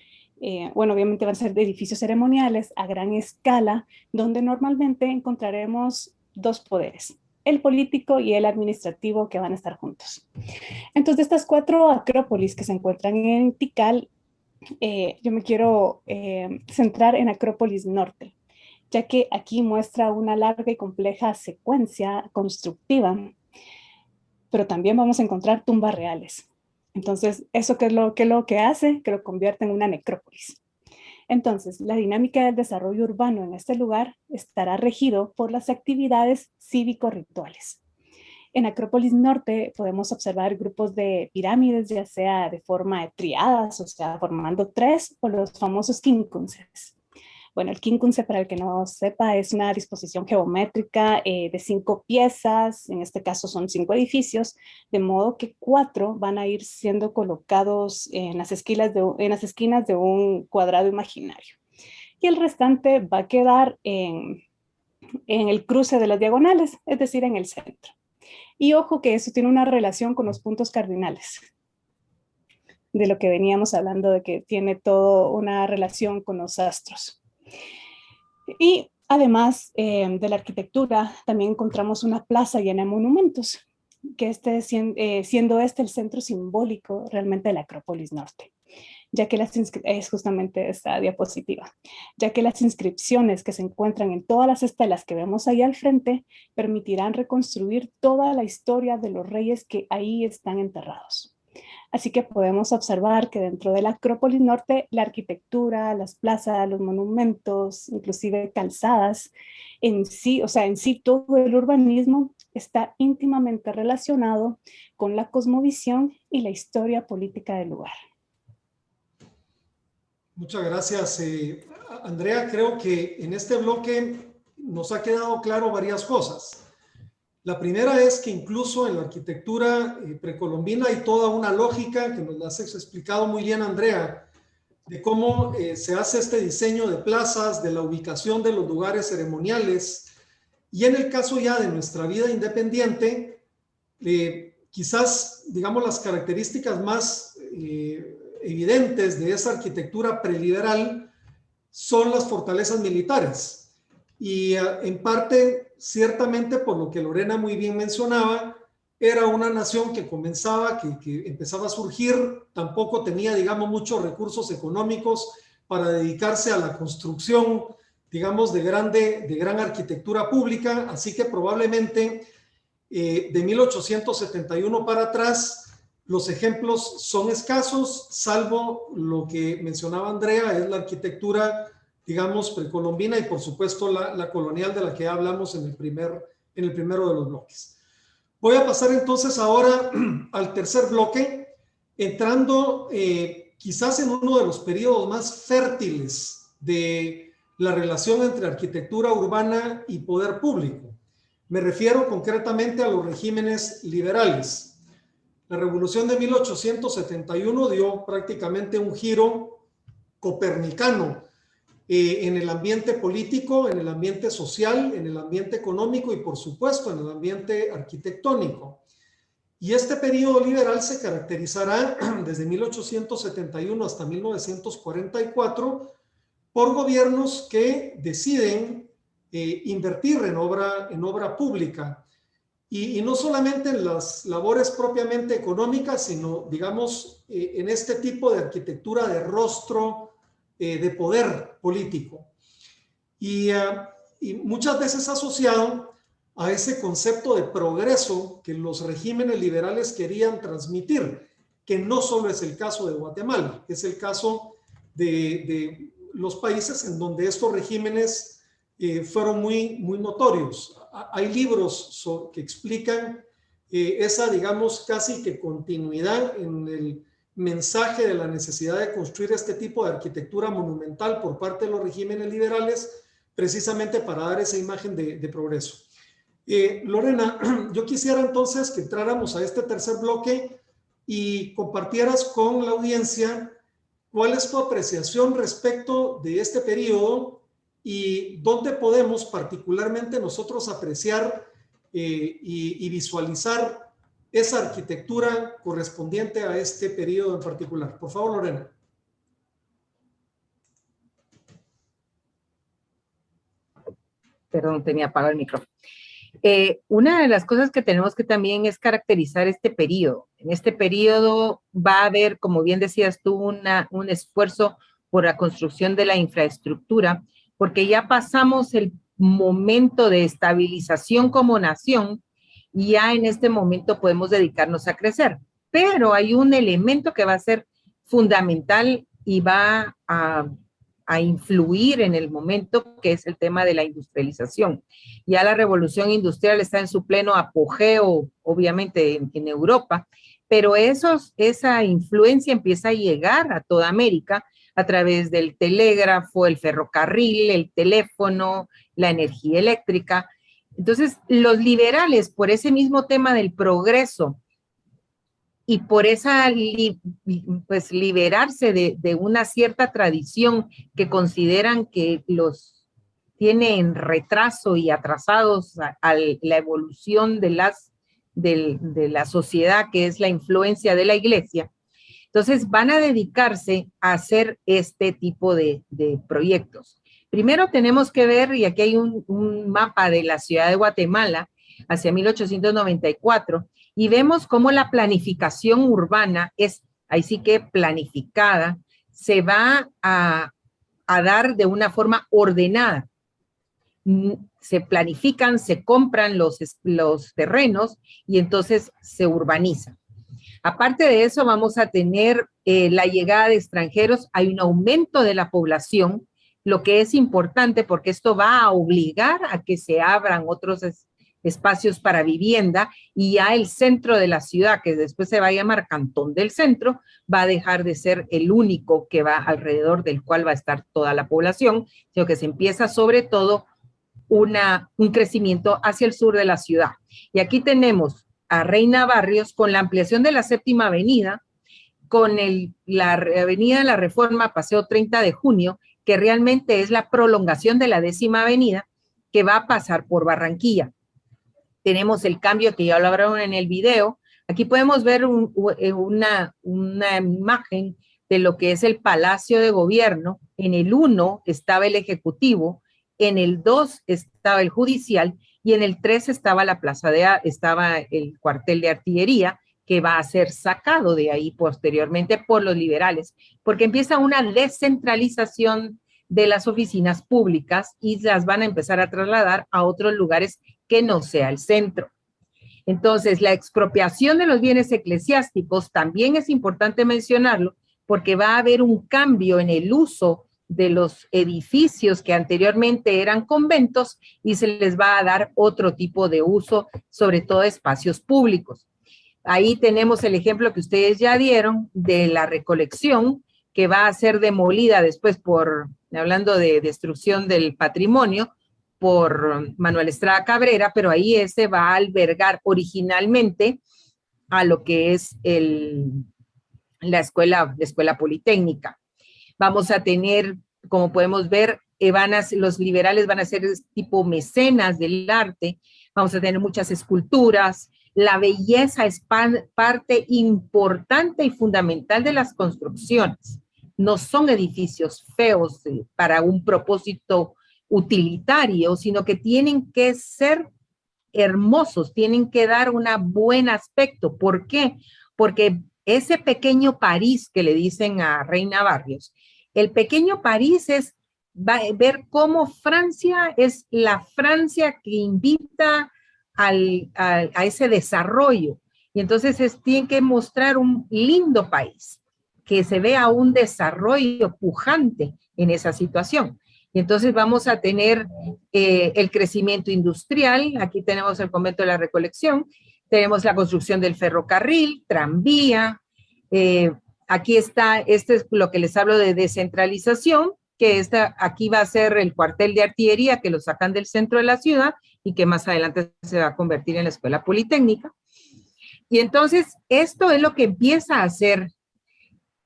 bueno, obviamente van a ser de edificios ceremoniales a gran escala, donde normalmente encontraremos 2 poderes, el político y el administrativo, que van a estar juntos. Entonces, de estas 4 acrópolis que se encuentran en Tikal, yo me quiero centrar en Acrópolis Norte, ya que aquí muestra una larga y compleja secuencia constructiva, pero también vamos a encontrar tumbas reales. Entonces, ¿eso qué es lo que hace? Que lo convierte en una necrópolis. Entonces, la dinámica del desarrollo urbano en este lugar estará regido por las actividades cívico-rituales. En Acrópolis Norte podemos observar grupos de pirámides, ya sea de forma de triadas, o sea, formando 3, o los famosos quincunces. Bueno, el quincunce, para el que no sepa, es una disposición geométrica de 5 piezas, en este caso son 5 edificios, de modo que 4 van a ir siendo colocados en las esquinas de un cuadrado imaginario. Y el restante va a quedar en el cruce de las diagonales, es decir, en el centro. Y ojo que eso tiene una relación con los puntos cardinales, de lo que veníamos hablando, de que tiene toda una relación con los astros. Y además de la arquitectura, también encontramos una plaza llena de monumentos, que siendo este el centro simbólico realmente de la Acrópolis Norte, ya que es justamente esta diapositiva, ya que las inscripciones que se encuentran en todas las estelas que vemos ahí al frente permitirán reconstruir toda la historia de los reyes que ahí están enterrados. Así que podemos observar que dentro de la Acrópolis Norte, la arquitectura, las plazas, los monumentos, inclusive calzadas, en sí todo el urbanismo está íntimamente relacionado con la cosmovisión y la historia política del lugar. Muchas gracias, Andrea. Creo que en este bloque nos ha quedado claro varias cosas. La primera es que incluso en la arquitectura precolombina hay toda una lógica que nos la has explicado muy bien, Andrea, de cómo se hace este diseño de plazas, de la ubicación de los lugares ceremoniales, Y en el caso ya de nuestra vida independiente, quizás, digamos, las características más evidentes de esa arquitectura preliberal son las fortalezas militares. Y en parte, ciertamente, por lo que Lorena muy bien mencionaba, era una nación que comenzaba, que empezaba a surgir, tampoco tenía, digamos, muchos recursos económicos para dedicarse a la construcción, digamos, de gran arquitectura pública, así que probablemente de 1871 para atrás los ejemplos son escasos, salvo lo que mencionaba Andrea, es la arquitectura, digamos, precolombina y por supuesto la colonial de la que hablamos en el primero de los bloques. Voy a pasar entonces ahora al tercer bloque, entrando quizás en uno de los periodos más fértiles de la relación entre arquitectura urbana y poder público. Me refiero concretamente a los regímenes liberales. La Revolución de 1871 dio prácticamente un giro copernicano en el ambiente político, en el ambiente social, en el ambiente económico y por supuesto en el ambiente arquitectónico. Y este periodo liberal se caracterizará desde 1871 hasta 1944 por gobiernos que deciden invertir en obra pública y no solamente en las labores propiamente económicas, sino, digamos, en este tipo de arquitectura de rostro de poder político. Y muchas veces asociado a ese concepto de progreso que los regímenes liberales querían transmitir, que no solo es el caso de Guatemala, es el caso de los países en donde estos regímenes fueron muy notorios. Hay libros que explican esa, digamos, casi que continuidad en el mensaje de la necesidad de construir este tipo de arquitectura monumental por parte de los regímenes liberales, precisamente para dar esa imagen de progreso. Lorena, yo quisiera entonces que entráramos a este tercer bloque y compartieras con la audiencia cuál es tu apreciación respecto de este periodo y dónde podemos particularmente nosotros apreciar y visualizar esa arquitectura correspondiente a este periodo en particular. Por favor, Lorena. Perdón, tenía apagado el micrófono. Una de las cosas que tenemos que también es caracterizar este periodo. En este periodo va a haber, como bien decías tú, un esfuerzo por la construcción de la infraestructura, porque ya pasamos el momento de estabilización como nación y ya en este momento podemos dedicarnos a crecer. Pero hay un elemento que va a ser fundamental y va a influir en el momento, que es el tema de la industrialización. Ya la revolución industrial está en su pleno apogeo, obviamente, en Europa, pero esa influencia empieza a llegar a toda América a través del telégrafo, el ferrocarril, el teléfono, la energía eléctrica. Entonces, los liberales, por ese mismo tema del progreso y por esa, pues, liberarse de una cierta tradición que consideran que los tiene en retraso y atrasados a la evolución de la sociedad, que es la influencia de la iglesia, entonces van a dedicarse a hacer este tipo de proyectos. Primero tenemos que ver, y aquí hay un mapa de la ciudad de Guatemala hacia 1894, y vemos cómo la planificación urbana es, ahí sí que planificada, se va a dar de una forma ordenada. Se planifican, se compran los terrenos y entonces se urbaniza. Aparte de eso, vamos a tener la llegada de extranjeros, hay un aumento de la población, lo que es importante porque esto va a obligar a que se abran otros espacios para vivienda y ya el centro de la ciudad, que después se va a llamar Cantón del Centro, va a dejar de ser el único que va alrededor del cual va a estar toda la población, sino que se empieza sobre todo un crecimiento hacia el sur de la ciudad. Y aquí tenemos a Reina Barrios con la ampliación de la Séptima Avenida, con la Avenida de la Reforma, Paseo 30 de Junio, que realmente es la prolongación de la 10ª Avenida, que va a pasar por Barranquilla. Tenemos el cambio que ya lo hablaron en el video. Aquí podemos ver una imagen de lo que es el Palacio de Gobierno. En el 1 estaba el Ejecutivo, en el 2 estaba el Judicial y en el 3 estaba estaba el cuartel de artillería, que va a ser sacado de ahí posteriormente por los liberales, porque empieza una descentralización de las oficinas públicas y las van a empezar a trasladar a otros lugares que no sea el centro. Entonces, la expropiación de los bienes eclesiásticos también es importante mencionarlo, porque va a haber un cambio en el uso de los edificios que anteriormente eran conventos y se les va a dar otro tipo de uso, sobre todo espacios públicos. Ahí tenemos el ejemplo que ustedes ya dieron de la recolección que va a ser demolida después hablando de destrucción del patrimonio, por Manuel Estrada Cabrera, pero ahí ese va a albergar originalmente a lo que es la escuela politécnica. Vamos a tener, como podemos ver, los liberales van a ser tipo mecenas del arte, vamos a tener muchas esculturas. La belleza es parte importante y fundamental de las construcciones. No son edificios feos para un propósito utilitario, sino que tienen que ser hermosos, tienen que dar un buen aspecto. ¿Por qué? Porque ese pequeño París que le dicen a Reina Barrios, el pequeño París es ver cómo Francia es la Francia que invita a ese desarrollo. Y entonces tienen que mostrar un lindo país, que se vea un desarrollo pujante en esa situación. Y entonces vamos a tener el crecimiento industrial. Aquí tenemos el convento de la Recolección, tenemos la construcción del ferrocarril, tranvía. Aquí está, este es lo que les hablo de descentralización, que aquí va a ser el cuartel de artillería que lo sacan del centro de la ciudad y que más adelante se va a convertir en la escuela politécnica. Y entonces esto es lo que empieza a hacer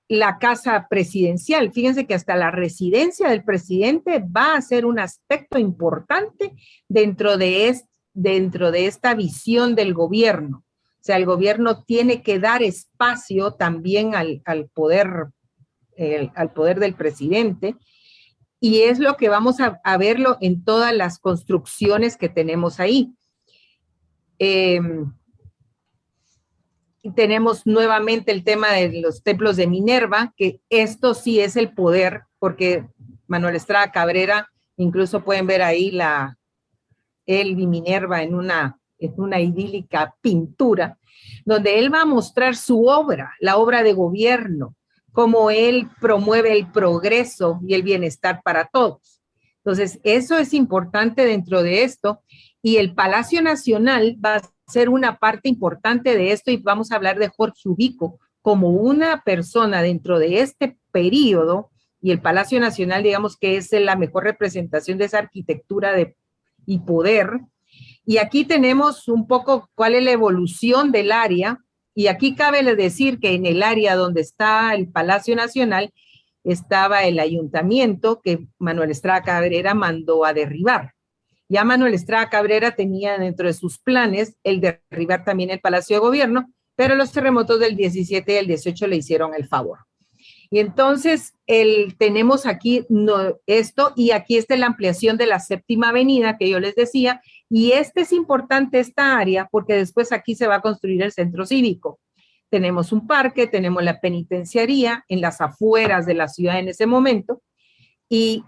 la casa presidencial. Fíjense que hasta la residencia del presidente va a ser un aspecto importante dentro de esta visión del gobierno. O sea, el gobierno tiene que dar espacio también al poder del presidente, y es lo que vamos a verlo en todas las construcciones que tenemos ahí. Tenemos nuevamente el tema de los templos de Minerva, que esto sí es el poder, porque Manuel Estrada Cabrera, incluso pueden ver ahí él y Minerva en una idílica pintura, donde él va a mostrar su obra, la obra de gobierno, cómo él promueve el progreso y el bienestar para todos. Entonces, eso es importante dentro de esto, y el Palacio Nacional va a ser una parte importante de esto, y vamos a hablar de Jorge Ubico como una persona dentro de este periodo, y el Palacio Nacional, digamos que es la mejor representación de esa arquitectura y poder. Y aquí tenemos un poco cuál es la evolución del área, y aquí cabe decir que en el área donde está el Palacio Nacional estaba el ayuntamiento que Manuel Estrada Cabrera mandó a derribar. Ya Manuel Estrada Cabrera tenía dentro de sus planes el derribar también el Palacio de Gobierno, pero los terremotos del 17 y el 18 le hicieron el favor. Y entonces tenemos aquí esto, y aquí está la ampliación de la Séptima Avenida que yo les decía, y es importante esta área porque después aquí se va a construir el centro cívico. Tenemos un parque, tenemos la penitenciaría en las afueras de la ciudad en ese momento, y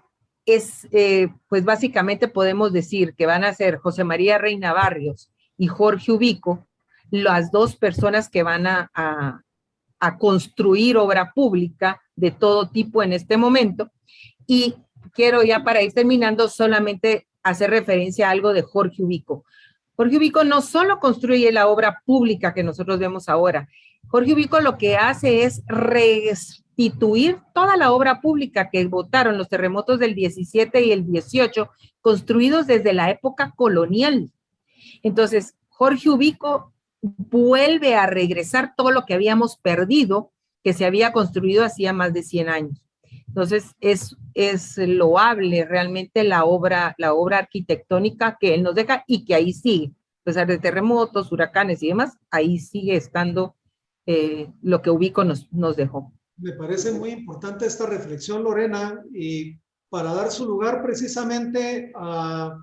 pues básicamente podemos decir que van a ser José María Reina Barrios y Jorge Ubico las dos personas que van a construir obra pública de todo tipo en este momento. Y quiero ya para ir terminando solamente hacer referencia a algo de Jorge Ubico. Jorge Ubico no solo construye la obra pública que nosotros vemos ahora. Jorge Ubico lo que hace es restituir toda la obra pública que botaron los terremotos del 17 y el 18, construidos desde la época colonial. Entonces, Jorge Ubico vuelve a regresar todo lo que habíamos perdido, que se había construido hacía más de 100 años. Entonces, es loable realmente la obra arquitectónica que él nos deja y que ahí sigue. A pesar de terremotos, huracanes y demás, ahí sigue estando lo que Ubico nos dejó. Me parece muy importante esta reflexión, Lorena, y para dar su lugar precisamente a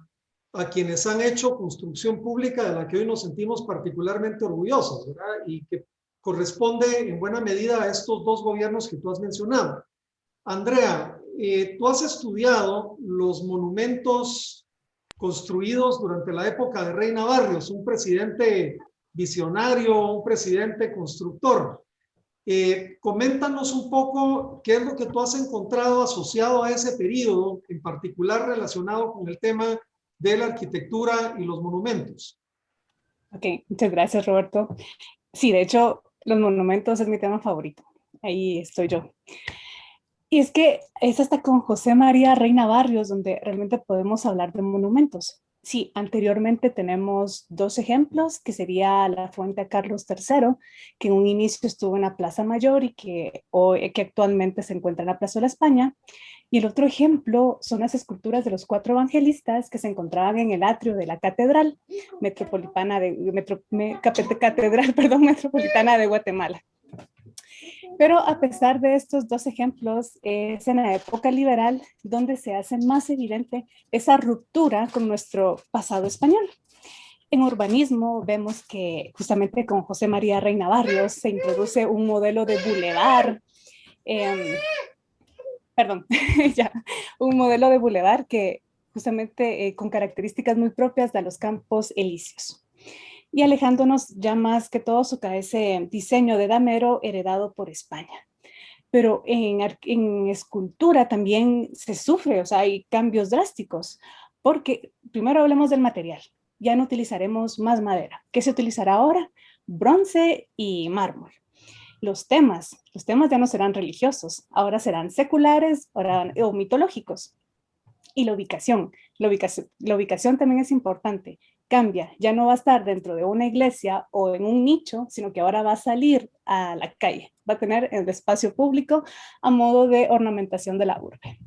quienes han hecho construcción pública de la que hoy nos sentimos particularmente orgullosos, ¿verdad? Y que corresponde en buena medida a estos dos gobiernos que tú has mencionado. Andrea, tú has estudiado los monumentos construidos durante la época de Reina Barrios, un presidente visionario, un presidente constructor. Coméntanos un poco qué es lo que tú has encontrado asociado a ese periodo, en particular relacionado con el tema de la arquitectura y los monumentos. Ok, muchas gracias, Roberto. Sí, de hecho, los monumentos es mi tema favorito. Ahí estoy yo. Y es que es hasta con José María Reina Barrios donde realmente podemos hablar de monumentos. Sí, anteriormente tenemos dos ejemplos, que sería la Fuente Carlos III, que en un inicio estuvo en la Plaza Mayor y que actualmente se encuentra en la Plaza de la España. Y el otro ejemplo son las esculturas de los 4 evangelistas que se encontraban en el atrio de la Catedral Metropolitana de Guatemala. Pero a pesar de estos dos ejemplos, es en la época liberal donde se hace más evidente esa ruptura con nuestro pasado español. En urbanismo vemos que justamente con José María Reina Barrios se introduce un modelo de bulevar, un modelo de bulevar que justamente con características muy propias de los Campos Elíseos. Y alejándonos ya más que todo sobre ese diseño de damero heredado por España. Pero en escultura también se sufre, o sea, hay cambios drásticos, porque primero hablemos del material. Ya no utilizaremos más madera. ¿Qué se utilizará ahora? Bronce y mármol. Los temas ya no serán religiosos, ahora serán seculares o mitológicos. Y la ubicación también es importante. Cambia, ya no va a estar dentro de una iglesia o en un nicho, sino que ahora va a salir a la calle, va a tener el espacio público a modo de ornamentación de la urbe.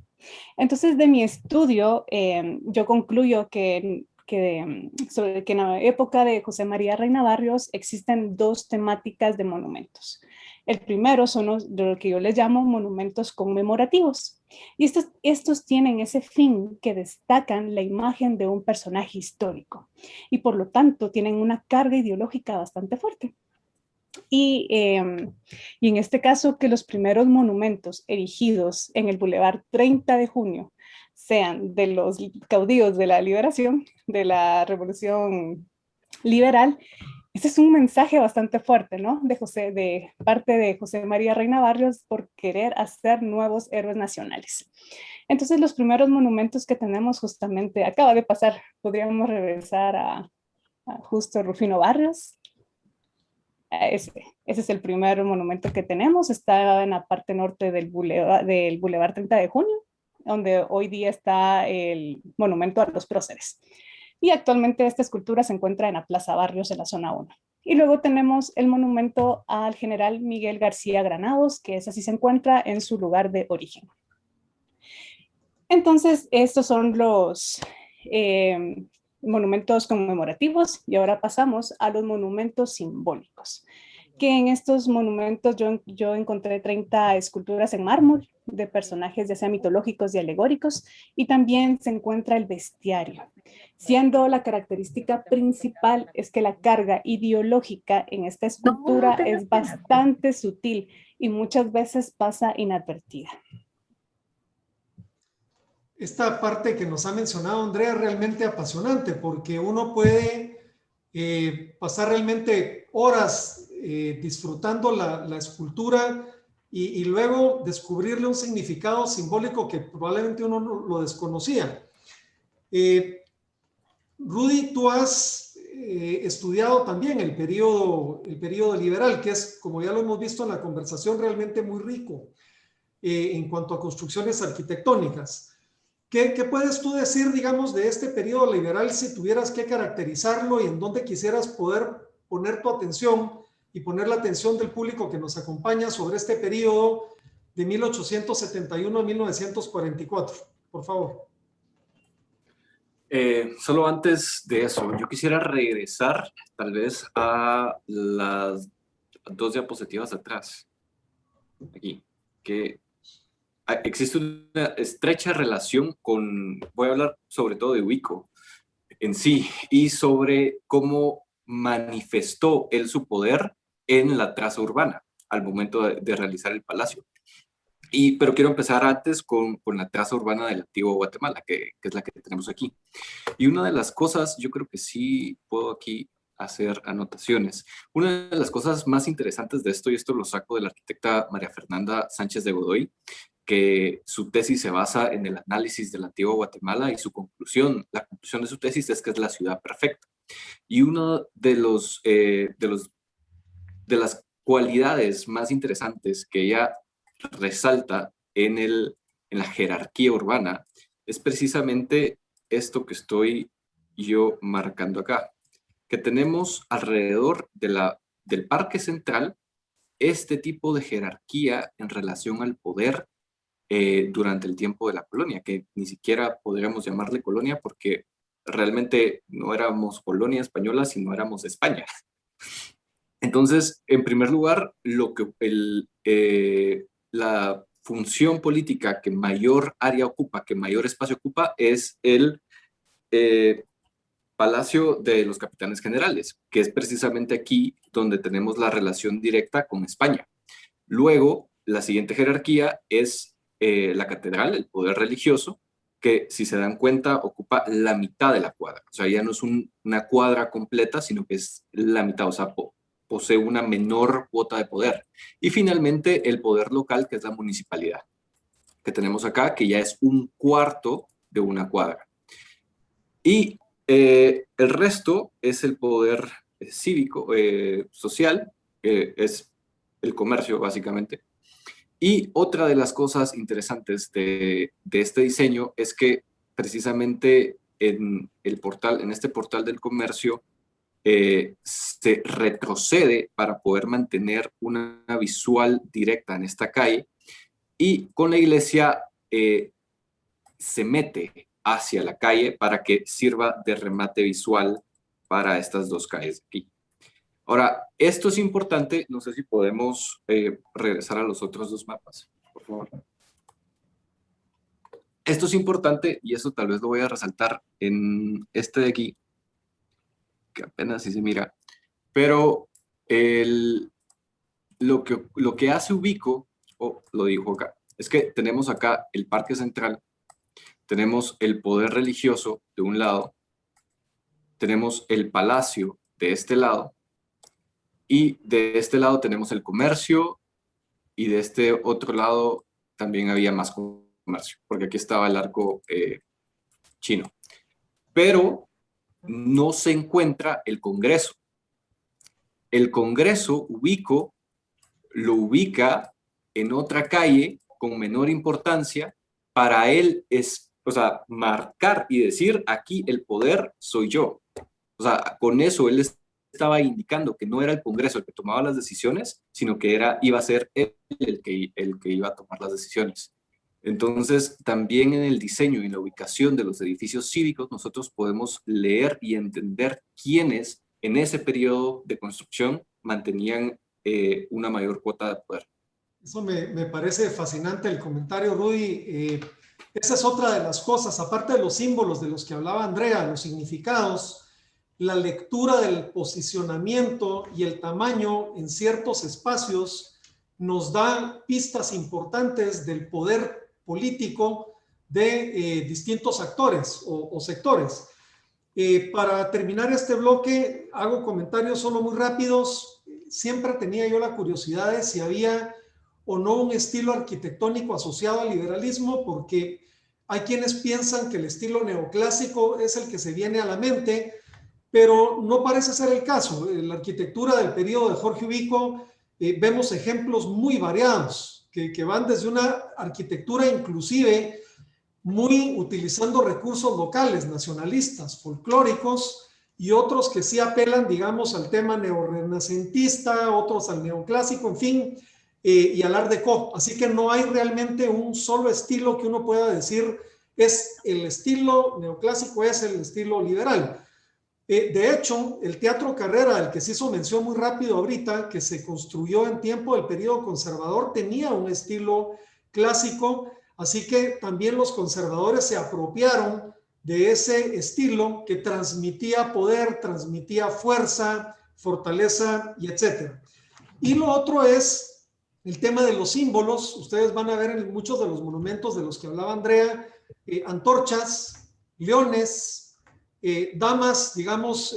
Entonces, de mi estudio, yo concluyo que en la época de José María Reina Barrios existen dos temáticas de monumentos. El primero son lo que yo les llamo monumentos conmemorativos. Y estos tienen ese fin que destacan la imagen de un personaje histórico y por lo tanto tienen una carga ideológica bastante fuerte. Y en este caso que los primeros monumentos erigidos en el Boulevard 30 de Junio sean de los caudillos de la liberación, de la revolución liberal, ese es un mensaje bastante fuerte, ¿no? De parte de José María Reina Barrios por querer hacer nuevos héroes nacionales. Entonces, los primeros monumentos que tenemos justamente, acaba de pasar, podríamos regresar a justo Rufino Barrios. Ese es el primer monumento que tenemos, está en la parte norte del Boulevard 30 de Junio, donde hoy día está el monumento a los próceres. Y actualmente esta escultura se encuentra en la Plaza Barrios, en la zona 1. Y luego tenemos el monumento al general Miguel García Granados, que ese sí se encuentra en su lugar de origen. Entonces, estos son los monumentos conmemorativos y ahora pasamos a los monumentos simbólicos. Que en estos monumentos yo encontré 30 esculturas en mármol de personajes ya sea mitológicos y alegóricos, y también se encuentra el bestiario, siendo la característica principal es que la carga ideológica en esta escultura es bastante sutil y muchas veces pasa inadvertida. Esta parte que nos ha mencionado Andrea es realmente apasionante porque uno puede pasar realmente horas disfrutando la escultura y luego descubrirle un significado simbólico que probablemente uno no lo desconocía. Rudy, tú has estudiado también el periodo liberal, que es, como ya lo hemos visto en la conversación, realmente muy rico en cuanto a construcciones arquitectónicas. ¿Qué puedes tú decir, digamos, de este periodo liberal si tuvieras que caracterizarlo y en dónde quisieras poder poner tu atención y poner la atención del público que nos acompaña sobre este periodo de 1871 a 1944. Por favor. Solo antes de eso, yo quisiera regresar tal vez a las 2 diapositivas atrás. Aquí, que existe una estrecha relación con, voy a hablar sobre todo de Ubico en sí, y sobre cómo manifestó él su poder en la traza urbana al momento de realizar el palacio. Pero quiero empezar antes con la traza urbana del antiguo Guatemala, que es la que tenemos aquí. Y una de las cosas, yo creo que sí puedo aquí hacer anotaciones. Una de las cosas más interesantes de esto, y esto lo saco de la arquitecta María Fernanda Sánchez de Godoy, que su tesis se basa en el análisis del antiguo Guatemala y la conclusión de su tesis es que es la ciudad perfecta. Y una de las cualidades más interesantes que ella resalta en la jerarquía urbana es precisamente esto que estoy yo marcando acá, que tenemos alrededor del Parque Central este tipo de jerarquía en relación al poder durante el tiempo de la colonia, que ni siquiera podríamos llamarle colonia porque realmente no éramos colonia española, sino éramos España. Entonces, en primer lugar, la función política que mayor área ocupa, que mayor espacio ocupa, es el Palacio de los Capitanes Generales, que es precisamente aquí donde tenemos la relación directa con España. Luego, la siguiente jerarquía es la catedral, el poder religioso, que si se dan cuenta ocupa la mitad de la cuadra. O sea, ya no es una cuadra completa, sino que es la mitad, o sea, posee una menor cuota de poder. Y finalmente el poder local, que es la municipalidad, que tenemos acá, que ya es un cuarto de una cuadra. Y el resto es el poder cívico, social, que es el comercio, básicamente. Y otra de las cosas interesantes de este diseño es que precisamente en este portal del comercio se retrocede para poder mantener una visual directa en esta calle, y con la iglesia se mete hacia la calle para que sirva de remate visual para estas dos calles de aquí. Ahora, esto es importante, no sé si podemos regresar a los otros dos mapas, por favor. Esto es importante y eso tal vez lo voy a resaltar en este de aquí, que apenas sí se mira, pero lo que hace Ubico, lo dijo acá, es que tenemos acá el Parque Central, tenemos el poder religioso de un lado, tenemos el palacio de este lado, y de este lado tenemos el comercio, y de este otro lado también había más comercio, porque aquí estaba el arco chino. Pero no se encuentra el Congreso. El Congreso Ubico lo ubica en otra calle con menor importancia. Para él es, o sea, marcar y decir, aquí el poder soy yo. O sea, con eso él estaba indicando que no era el Congreso el que tomaba las decisiones, sino que iba a ser él el que iba a tomar las decisiones. Entonces, también en el diseño y en la ubicación de los edificios cívicos, nosotros podemos leer y entender quiénes en ese periodo de construcción mantenían una mayor cuota de poder. Eso me parece fascinante el comentario, Rudy. Esa es otra de las cosas, aparte de los símbolos de los que hablaba Andrea, los significados, la lectura del posicionamiento y el tamaño en ciertos espacios nos da pistas importantes del poder político de distintos actores o sectores. Para terminar este bloque, hago comentarios solo muy rápidos. Siempre tenía yo la curiosidad de si había o no un estilo arquitectónico asociado al liberalismo, porque hay quienes piensan que el estilo neoclásico es el que se viene a la mente, pero no parece ser el caso. En la arquitectura del periodo de Jorge Ubico vemos ejemplos muy variados, que van desde una arquitectura inclusive muy utilizando recursos locales, nacionalistas, folclóricos, y otros que sí apelan, digamos, al tema neorrenacentista, otros al neoclásico, en fin, y al Art Deco. Así que no hay realmente un solo estilo que uno pueda decir es el estilo neoclásico, es el estilo liberal. De hecho, el Teatro Carrera, del que se hizo mención muy rápido ahorita, que se construyó en tiempo del periodo conservador, tenía un estilo clásico, así que también los conservadores se apropiaron de ese estilo que transmitía poder, transmitía fuerza, fortaleza y etcétera. Y lo otro es el tema de los símbolos. Ustedes van a ver en muchos de los monumentos de los que hablaba Andrea, antorchas, leones, damas, digamos,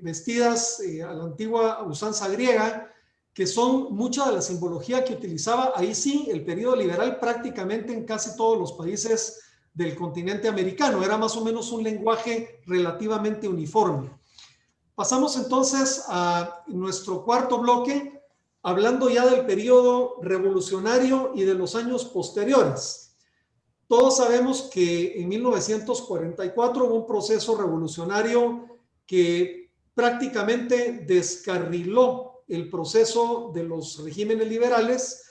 vestidas a la antigua usanza griega, que son mucha de la simbología que utilizaba ahí sí el periodo liberal prácticamente en casi todos los países del continente americano. Era más o menos un lenguaje relativamente uniforme. Pasamos entonces a nuestro cuarto bloque, hablando ya del periodo revolucionario y de los años posteriores. Todos sabemos que en 1944 hubo un proceso revolucionario que prácticamente descarriló el proceso de los regímenes liberales.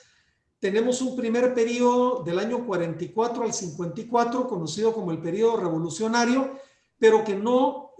Tenemos un primer periodo del año 44 al 54, conocido como el periodo revolucionario, pero que no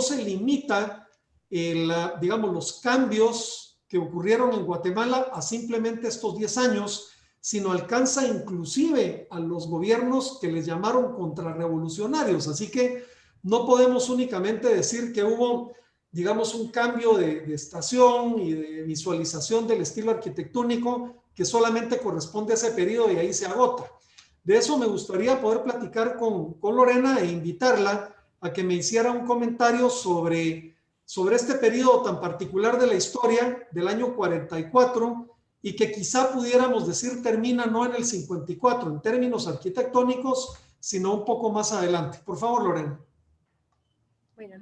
se limita, digamos, los cambios que ocurrieron en Guatemala a simplemente estos 10 años, sino alcanza inclusive a los gobiernos que les llamaron contrarrevolucionarios. Así que no podemos únicamente decir que hubo, digamos, un cambio de estación y de visualización del estilo arquitectónico que solamente corresponde a ese periodo y ahí se agota. De eso me gustaría poder platicar con Lorena e invitarla a que me hiciera un comentario sobre este periodo tan particular de la historia del año 44 y que quizá pudiéramos decir termina no en el 54 en términos arquitectónicos, sino un poco más adelante. Por favor, Lorena. Bueno,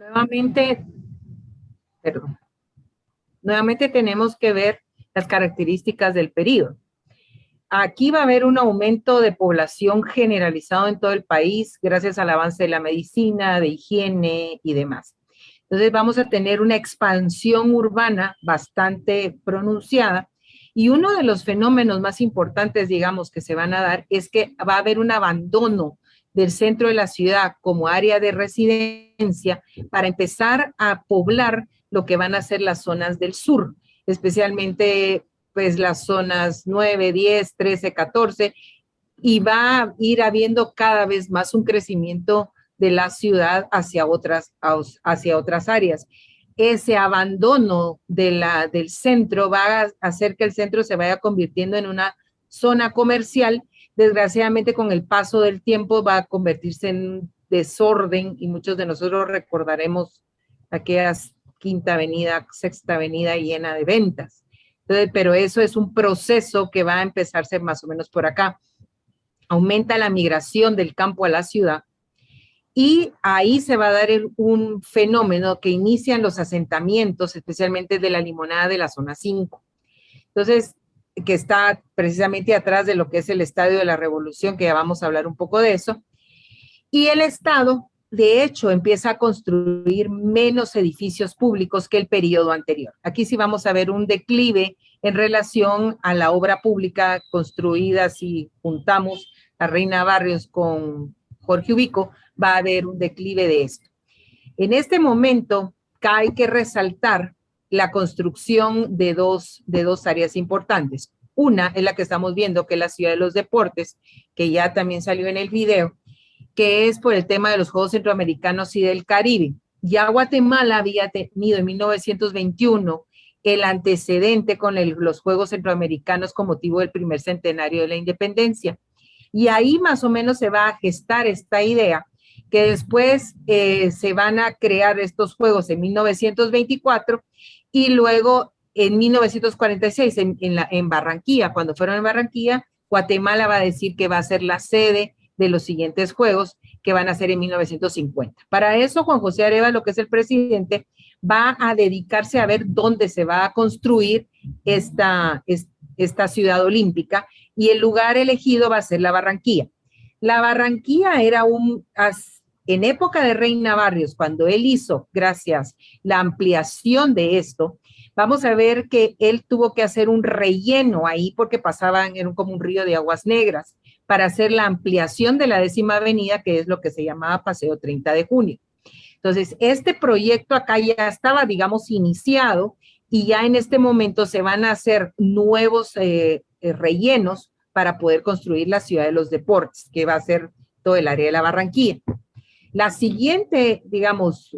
nuevamente tenemos que ver las características del periodo. Aquí va a haber un aumento de población generalizado en todo el país gracias al avance de la medicina, de higiene y demás. Entonces vamos a tener una expansión urbana bastante pronunciada. Y uno de los fenómenos más importantes, digamos, que se van a dar es que va a haber un abandono del centro de la ciudad como área de residencia para empezar a poblar lo que van a ser las zonas del sur, especialmente pues las zonas 9, 10, 13, 14, y va a ir habiendo cada vez más un crecimiento de la ciudad hacia otras áreas. Ese abandono del centro va a hacer que el centro se vaya convirtiendo en una zona comercial. Desgraciadamente, con el paso del tiempo va a convertirse en desorden y muchos de nosotros recordaremos aquellas Quinta Avenida, Sexta Avenida llena de ventas. Entonces, pero eso es un proceso que va a empezarse más o menos por acá. Aumenta la migración del campo a la ciudad. Y ahí se va a dar un fenómeno que inician los asentamientos, especialmente de la Limonada de la zona 5. Entonces, que está precisamente atrás de lo que es el Estadio de la Revolución, que ya vamos a hablar un poco de eso. Y el Estado, de hecho, empieza a construir menos edificios públicos que el periodo anterior. Aquí sí vamos a ver un declive en relación a la obra pública construida. Si juntamos a Reina Barrios con Jorge Ubico, va a haber un declive de esto. En este momento hay que resaltar la construcción de dos áreas importantes. Una es la que estamos viendo, que es la Ciudad de los Deportes, que ya también salió en el video, que es por el tema de los Juegos Centroamericanos y del Caribe. Ya Guatemala había tenido en 1921 el antecedente con los Juegos Centroamericanos con motivo del primer centenario de la independencia. Y ahí más o menos se va a gestar esta idea que después se van a crear estos juegos en 1924 y luego en 1946 en Barranquilla. Cuando fueron en Barranquilla, Guatemala va a decir que va a ser la sede de los siguientes juegos que van a ser en 1950. Para eso, Juan José Arevalo, que es el presidente, va a dedicarse a ver dónde se va a construir esta ciudad olímpica y el lugar elegido va a ser la Barranquilla. La Barranquilla era en época de Reina Barrios, cuando él hizo, gracias, la ampliación de esto, vamos a ver que él tuvo que hacer un relleno ahí porque pasaban, era como un río de aguas negras, para hacer la ampliación de la 10ª Avenida, que es lo que se llamaba Paseo 30 de Junio. Entonces, este proyecto acá ya estaba, digamos, iniciado y ya en este momento se van a hacer nuevos rellenos para poder construir la ciudad de los deportes, que va a ser todo el área de la Barranquilla. La siguiente, digamos,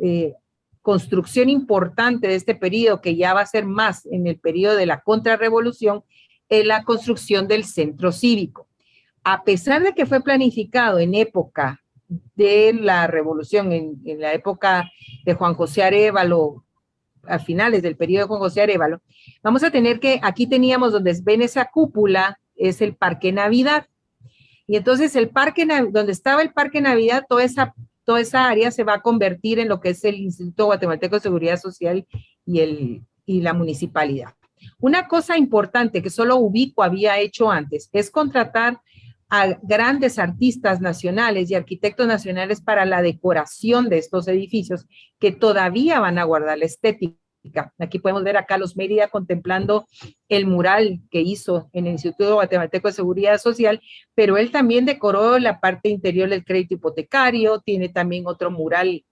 construcción importante de este periodo, que ya va a ser más en el periodo de la contrarrevolución, es la construcción del centro cívico. A pesar de que fue planificado en época de la revolución, en la época de Juan José Arévalo, a finales del periodo de Juan José Arévalo, vamos a tener que, aquí teníamos donde ven esa cúpula, es el Parque Navidad. Y entonces el parque, donde estaba el Parque Navidad, toda esa área se va a convertir en lo que es el Instituto Guatemalteco de Seguridad Social y la municipalidad. Una cosa importante que solo Ubico había hecho antes es contratar a grandes artistas nacionales y arquitectos nacionales para la decoración de estos edificios que todavía van a guardar la estética. Aquí podemos ver a Carlos Mérida contemplando el mural que hizo en el Instituto Guatemalteco de Seguridad Social, pero él también decoró la parte interior del crédito hipotecario, tiene también otro mural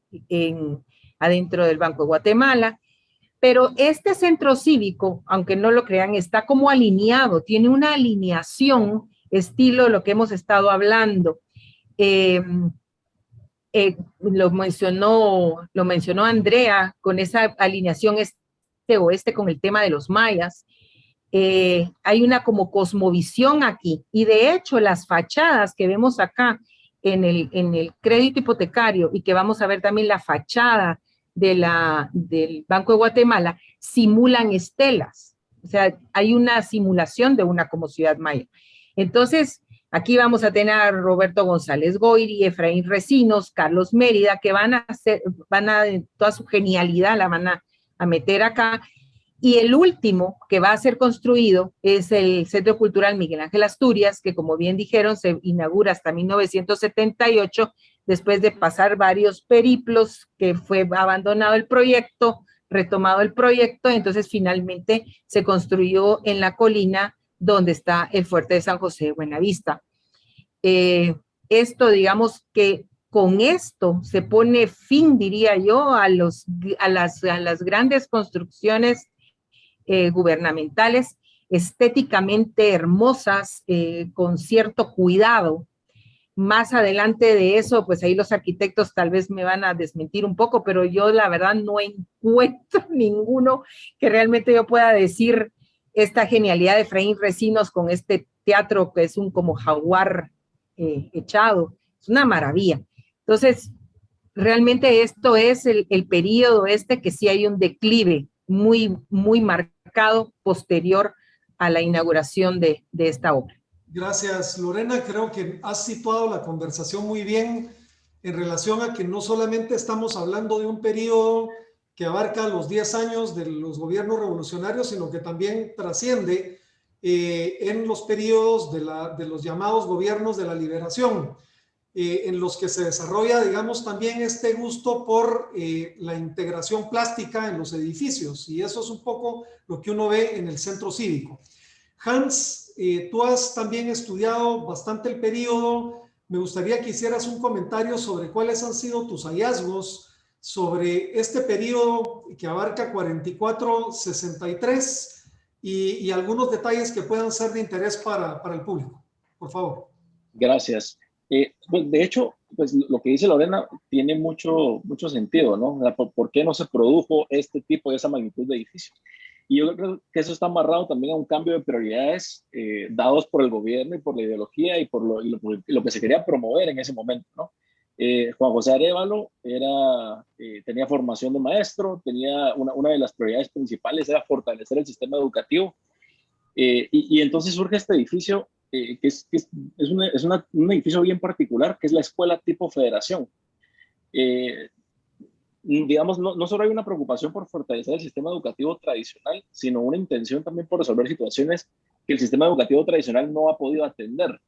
adentro del Banco de Guatemala, pero este centro cívico, aunque no lo crean, está como alineado, tiene una alineación estilo lo que hemos estado hablando. Lo mencionó Andrea con esa alineación este-oeste con el tema de los mayas. Hay una como cosmovisión aquí y de hecho las fachadas que vemos acá en el crédito hipotecario y que vamos a ver también la fachada del Banco de Guatemala simulan estelas, o sea, hay una simulación de una como ciudad maya. Entonces, aquí vamos a tener a Roberto González Goyri, Efraín Recinos, Carlos Mérida, que van a toda su genialidad la van a meter acá. Y el último que va a ser construido es el Centro Cultural Miguel Ángel Asturias, que como bien dijeron, se inaugura hasta 1978, después de pasar varios periplos, que fue abandonado el proyecto, retomado el proyecto, entonces finalmente se construyó en la colina donde está el fuerte de San José de Buenavista. Esto, digamos que con esto se pone fin, diría yo, a las grandes construcciones gubernamentales, estéticamente hermosas, con cierto cuidado. Más adelante de eso, pues ahí los arquitectos tal vez me van a desmentir un poco, pero yo la verdad no encuentro ninguno que realmente yo pueda decir esta genialidad de Efraín Recinos con este teatro que es un como jaguar echado, es una maravilla. Entonces, realmente esto es el periodo que sí hay un declive muy, muy marcado posterior a la inauguración de esta obra. Gracias, Lorena. Creo que has situado la conversación muy bien en relación a que no solamente estamos hablando de un periodo que abarca los 10 años de los gobiernos revolucionarios, sino que también trasciende en los periodos de los llamados gobiernos de la liberación, en los que se desarrolla, digamos, también este gusto por la integración plástica en los edificios, y eso es un poco lo que uno ve en el centro cívico. Hans, tú has también estudiado bastante el periodo. Me gustaría que hicieras un comentario sobre cuáles han sido tus hallazgos sobre este periodo que abarca 44-63 y algunos detalles que puedan ser de interés para el público. Por favor. Gracias. Pues de hecho, pues lo que dice Lorena tiene mucho sentido, ¿no? O sea, ¿por qué no se produjo este tipo de esa magnitud de edificios? Y yo creo que eso está amarrado también a un cambio de prioridades dados por el gobierno y por la ideología y por lo que se quería promover en ese momento, ¿no? Juan José Arévalo tenía formación de maestro, tenía una de las prioridades principales era fortalecer el sistema educativo, y entonces surge este edificio que es un edificio bien particular, que es la escuela tipo federación. Digamos, no solo hay una preocupación por fortalecer el sistema educativo tradicional, sino una intención también por resolver situaciones que el sistema educativo tradicional no ha podido atender.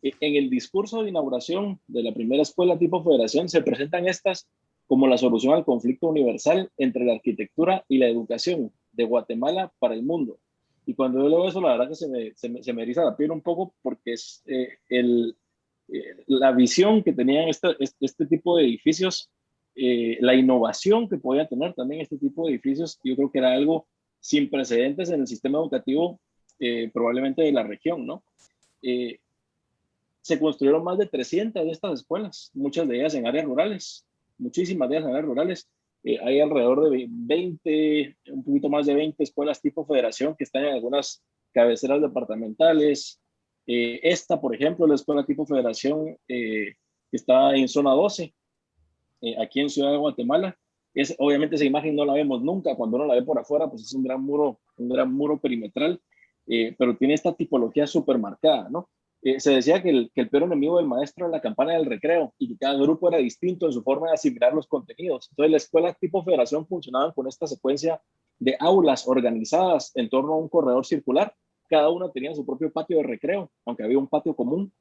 En el discurso de inauguración de la primera escuela tipo federación se presentan estas como la solución al conflicto universal entre la arquitectura y la educación de Guatemala para el mundo. Y cuando yo leo eso, la verdad que se me eriza la piel un poco, porque es la visión que tenían este tipo de edificios, la innovación que podía tener también este tipo de edificios. Yo creo que era algo sin precedentes en el sistema educativo, probablemente de la región, ¿no? Se construyeron más de 300 de estas escuelas, muchas de ellas en áreas rurales, muchísimas de ellas en áreas rurales. Hay alrededor de 20, un poquito más de 20 escuelas tipo federación que están en algunas cabeceras departamentales. Esta, por ejemplo, la escuela tipo federación, que está en zona 12, aquí en Ciudad de Guatemala. Obviamente esa imagen no la vemos nunca, cuando uno la ve por afuera, pues es un gran muro perimetral, pero tiene esta tipología súper marcada, ¿no? Se decía que el peor enemigo del maestro era la campana del recreo, y que cada grupo era distinto en su forma de asimilar los contenidos. Entonces la escuela tipo federación funcionaba con esta secuencia de aulas organizadas en torno a un corredor circular. Cada una tenía su propio patio de recreo, aunque había un patio común.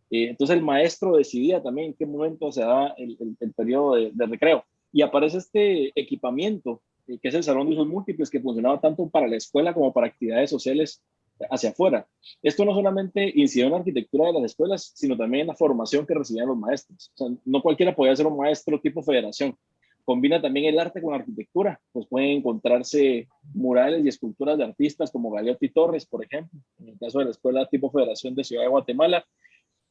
Entonces el maestro decidía también en qué momento se daba el periodo de recreo. Y aparece este equipamiento, que es el salón de usos múltiples, que funcionaba tanto para la escuela como para actividades sociales hacia afuera. Esto no solamente incidió en la arquitectura de las escuelas, sino también en la formación que recibían los maestros. O sea, no cualquiera podía ser un maestro tipo federación. Combina también el arte con la arquitectura, pues pueden encontrarse murales y esculturas de artistas como Galeotti Torres, por ejemplo, en el caso de la escuela tipo federación de Ciudad de Guatemala.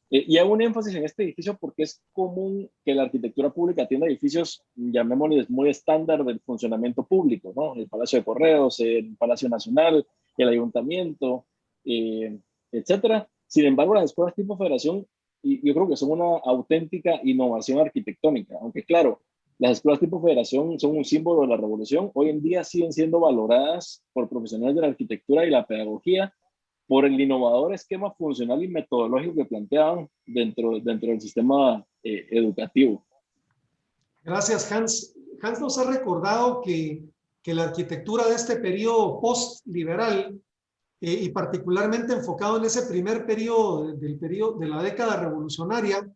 Y hago un énfasis en este edificio porque es común que la arquitectura pública tienda edificios, llamémosles, muy estándar del funcionamiento público, ¿no? El Palacio de Correos, el Palacio Nacional, el Ayuntamiento, etcétera. Sin embargo, las escuelas tipo federación, yo creo que son una auténtica innovación arquitectónica, aunque claro, las escuelas tipo federación son un símbolo de la revolución. Hoy en día siguen siendo valoradas por profesionales de la arquitectura y la pedagogía por el innovador esquema funcional y metodológico que planteaban dentro del sistema educativo. Gracias, Hans. Hans nos ha recordado que la arquitectura de este periodo post-liberal, y particularmente enfocado en ese primer periodo de la década revolucionaria,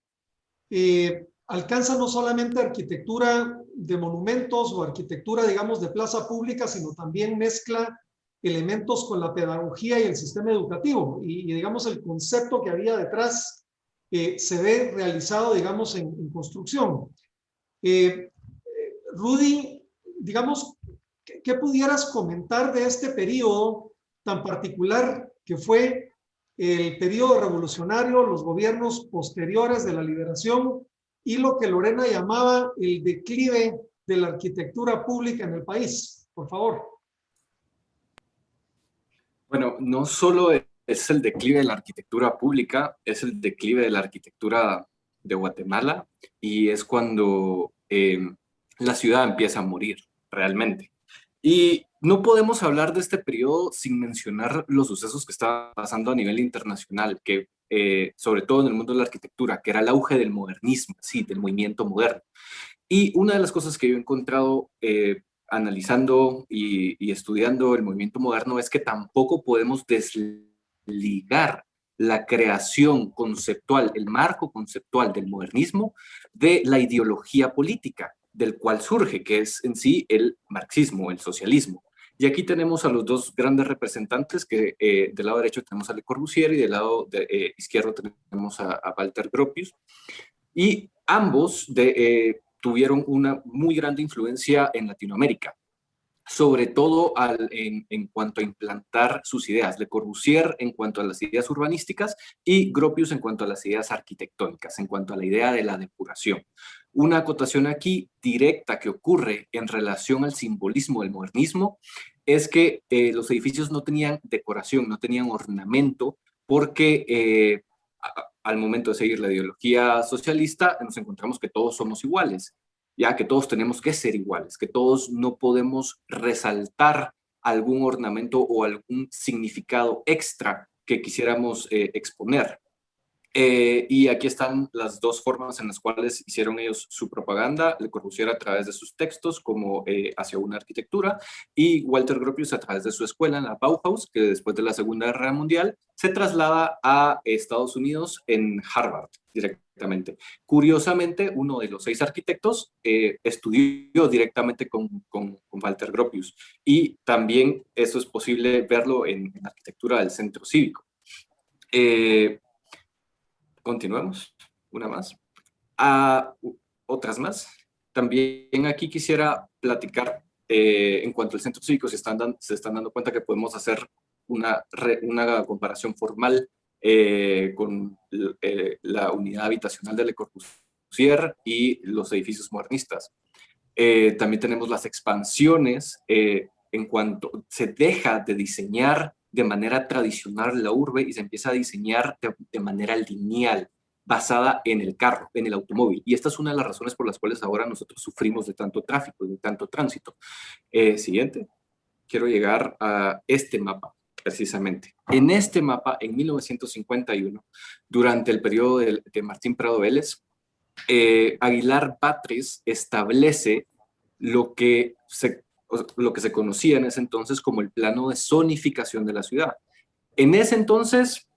alcanza no solamente arquitectura de monumentos o arquitectura, digamos, de plaza pública, sino también mezcla elementos con la pedagogía y el sistema educativo. Y digamos, el concepto que había detrás se ve realizado, digamos, en construcción. Rudy, digamos, ¿qué pudieras comentar de este periodo tan particular que fue el periodo revolucionario, los gobiernos posteriores de la liberación y lo que Lorena llamaba el declive de la arquitectura pública en el país? Por favor. Bueno, no solo es el declive de la arquitectura pública, es el declive de la arquitectura de Guatemala, y es cuando la ciudad empieza a morir realmente. Y no podemos hablar de este periodo sin mencionar los sucesos que estaban pasando a nivel internacional, que sobre todo en el mundo de la arquitectura, que era el auge del modernismo, sí, del movimiento moderno. Y una de las cosas que yo he encontrado analizando y estudiando el movimiento moderno es que tampoco podemos desligar la creación conceptual, el marco conceptual del modernismo de la ideología política del cual surge, que es en sí el marxismo, el socialismo. Y aquí tenemos a los dos grandes representantes, que del lado derecho tenemos a Le Corbusier y del lado izquierdo tenemos a Walter Gropius. Y ambos tuvieron una muy grande influencia en Latinoamérica, sobre todo en cuanto a implantar sus ideas. Le Corbusier en cuanto a las ideas urbanísticas y Gropius en cuanto a las ideas arquitectónicas, en cuanto a la idea de la depuración. Una acotación aquí directa que ocurre en relación al simbolismo del modernismo es que los edificios no tenían decoración, no tenían ornamento, porque al momento de seguir la ideología socialista nos encontramos que todos somos iguales, ya que todos tenemos que ser iguales, que todos no podemos resaltar algún ornamento o algún significado extra que quisiéramos exponer. Y aquí están las dos formas en las cuales hicieron ellos su propaganda: Le Corbusier a través de sus textos como hacia una arquitectura, y Walter Gropius a través de su escuela en la Bauhaus, que después de la Segunda Guerra Mundial se traslada a Estados Unidos en Harvard directamente. Curiosamente, uno de los 6 arquitectos estudió directamente con Walter Gropius, y también eso es posible verlo en la arquitectura del centro cívico. Continuemos, una más. Otras más. También aquí quisiera platicar en cuanto al centro cívico. Se están dando cuenta que podemos hacer una comparación formal con la unidad habitacional de Le Corbusier y los edificios modernistas. También tenemos las expansiones en cuanto se deja de diseñar de manera tradicional la urbe y se empieza a diseñar de manera lineal, basada en el carro, en el automóvil. Y esta es una de las razones por las cuales ahora nosotros sufrimos de tanto tráfico, de tanto tránsito. Siguiente. Quiero llegar a este mapa, precisamente. En este mapa, en 1951, durante el periodo de Martín Prado Vélez, Aguilar Batres establece lo que se conocía en ese entonces como el plano de zonificación de la ciudad. En ese entonces,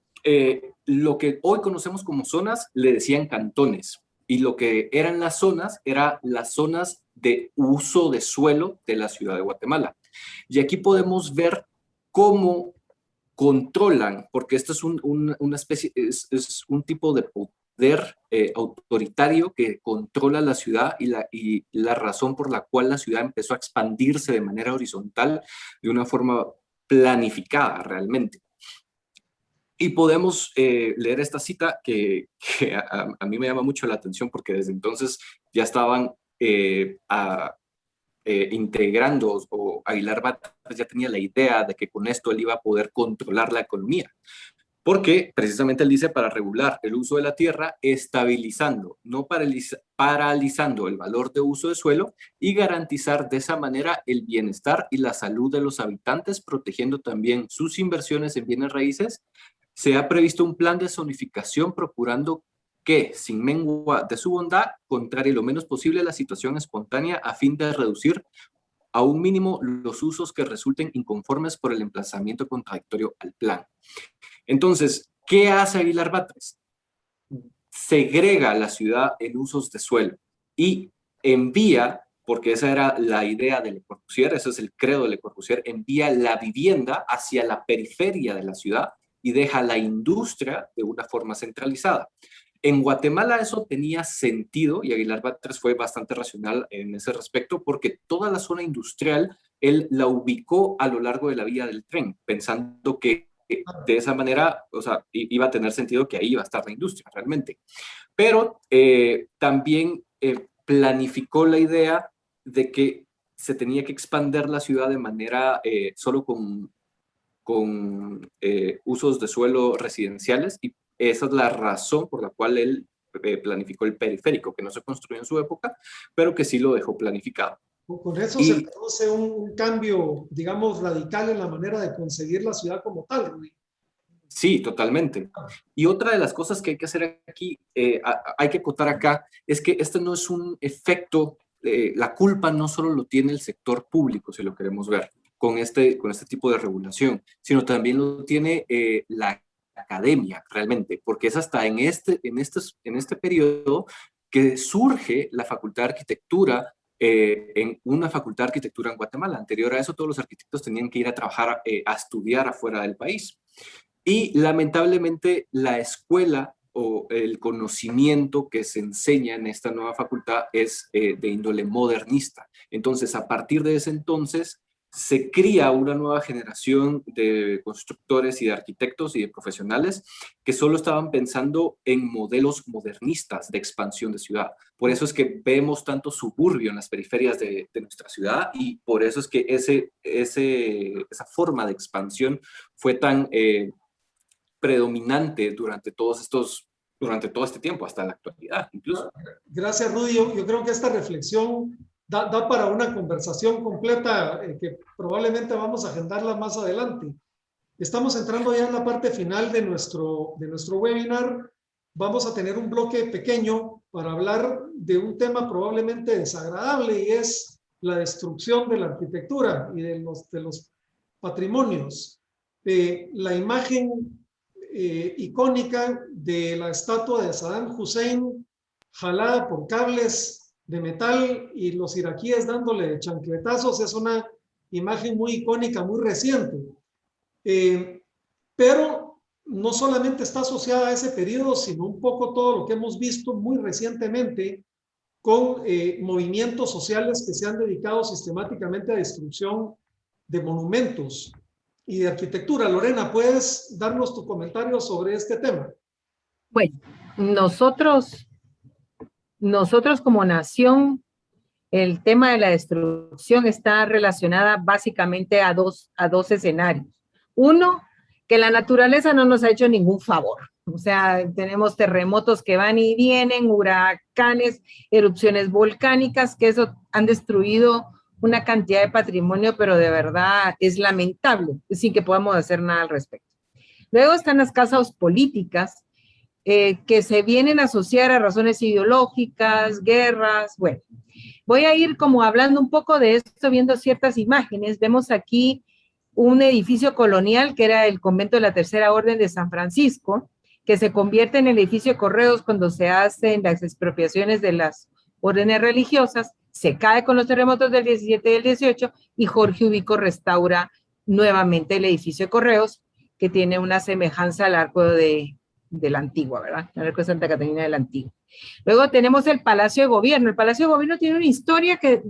lo que hoy conocemos como zonas le decían cantones, y lo que eran las zonas las zonas de uso de suelo de la ciudad de Guatemala. Y aquí podemos ver cómo controlan, porque esto es una especie, es un tipo de poder autoritario que controla la ciudad, y la razón por la cual la ciudad empezó a expandirse de manera horizontal de una forma planificada realmente. Y podemos leer esta cita que a mí me llama mucho la atención, porque desde entonces ya estaban integrando, o Aguilar Batres ya tenía la idea de que con esto él iba a poder controlar la economía. Porque precisamente él dice: para regular el uso de la tierra, estabilizando, no paralizando el valor de uso de suelo, y garantizar de esa manera el bienestar y la salud de los habitantes, protegiendo también sus inversiones en bienes raíces. Se ha previsto un plan de zonificación procurando que, sin mengua de su bondad, contrarie lo menos posible la situación espontánea, a fin de reducir a un mínimo los usos que resulten inconformes por el emplazamiento contradictorio al plan. Entonces, ¿qué hace Aguilar Batres? Segrega la ciudad en usos de suelo y envía, porque esa era la idea de Le Corbusier, ese es el credo de Le Corbusier, envía la vivienda hacia la periferia de la ciudad y deja la industria de una forma centralizada. En Guatemala eso tenía sentido, y Aguilar Batres fue bastante racional en ese respecto, porque toda la zona industrial él la ubicó a lo largo de la vía del tren, pensando que de esa manera, o sea, iba a tener sentido que ahí iba a estar la industria realmente. Pero también planificó la idea de que se tenía que expandir la ciudad de manera solo con usos de suelo residenciales, y esa es la razón por la cual él planificó el periférico, que no se construyó en su época, pero que sí lo dejó planificado. Con eso se produce un cambio, digamos, radical en la manera de concebir la ciudad como tal, Rudy. Sí, totalmente. Y otra de las cosas que hay que hacer aquí, hay que acotar acá, es que este no es un efecto, la culpa no solo lo tiene el sector público, si lo queremos ver, con este tipo de regulación, sino también lo tiene la academia realmente, porque es hasta en este periodo que surge la Facultad de Arquitectura, en una Facultad de Arquitectura en Guatemala. Anterior a eso, todos los arquitectos tenían que ir a trabajar, a estudiar afuera del país. Y lamentablemente la escuela o el conocimiento que se enseña en esta nueva facultad es de índole modernista. Entonces, a partir de ese entonces, se cría una nueva generación de constructores y de arquitectos y de profesionales que solo estaban pensando en modelos modernistas de expansión de ciudad. Por eso es que vemos tanto suburbio en las periferias de nuestra ciudad, y por eso es que esa forma de expansión fue tan predominante durante todo este tiempo, hasta la actualidad incluso. Gracias, Rudy. Yo creo que esta reflexión da para una conversación completa que probablemente vamos a agendarla más adelante. Estamos entrando ya en la parte final de nuestro webinar. vamos a tener un bloque pequeño para hablar de un tema probablemente desagradable y es la destrucción de la arquitectura y de los patrimonios. La imagen icónica de la estatua de Saddam Hussein jalada por cables de metal y los iraquíes dándole chancletazos es una imagen muy icónica, muy reciente. Pero no solamente está asociada a ese periodo, sino un poco todo lo que hemos visto muy recientemente con movimientos sociales que se han dedicado sistemáticamente a destrucción de monumentos y de arquitectura. Lorena, ¿puedes darnos tu comentario sobre este tema? Bueno, nosotros como nación, el tema de la destrucción está relacionada básicamente a dos escenarios. Uno, que la naturaleza no nos ha hecho ningún favor. O sea, tenemos terremotos que van y vienen, huracanes, erupciones volcánicas, que eso han destruido una cantidad de patrimonio, pero de verdad es lamentable, sin que podamos hacer nada al respecto. Luego están las causas políticas, que se vienen a asociar a razones ideológicas, guerras. Bueno, voy a ir como hablando un poco de esto, viendo ciertas imágenes. Vemos aquí un edificio colonial que era el convento de la Tercera Orden de San Francisco, que se convierte en el edificio de correos cuando se hacen las expropiaciones de las órdenes religiosas, se cae con los terremotos del 17 y del 18, y Jorge Ubico restaura nuevamente el edificio de correos, que tiene una semejanza al arco de la Antigua, ¿verdad? El arco de Santa Catarina de la Antigua. Luego tenemos el Palacio de Gobierno. El Palacio de Gobierno tiene una historia que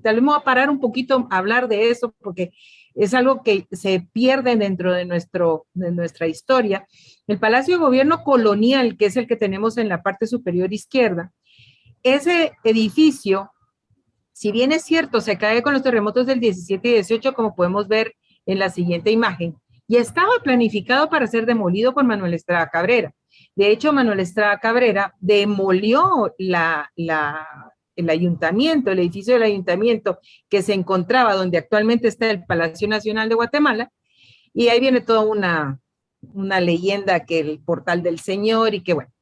tal vez me voy a parar un poquito a hablar de eso, porque es algo que se pierde dentro de nuestra historia. El Palacio de Gobierno colonial, que es el que tenemos en la parte superior izquierda, ese edificio, si bien es cierto, se cae con los terremotos del 17 y 18, como podemos ver en la siguiente imagen, y estaba planificado para ser demolido por Manuel Estrada Cabrera. De hecho, Manuel Estrada Cabrera demolió el ayuntamiento, el edificio del ayuntamiento que se encontraba donde actualmente está el Palacio Nacional de Guatemala, y ahí viene toda una leyenda, que el Portal del Señor, y que bueno.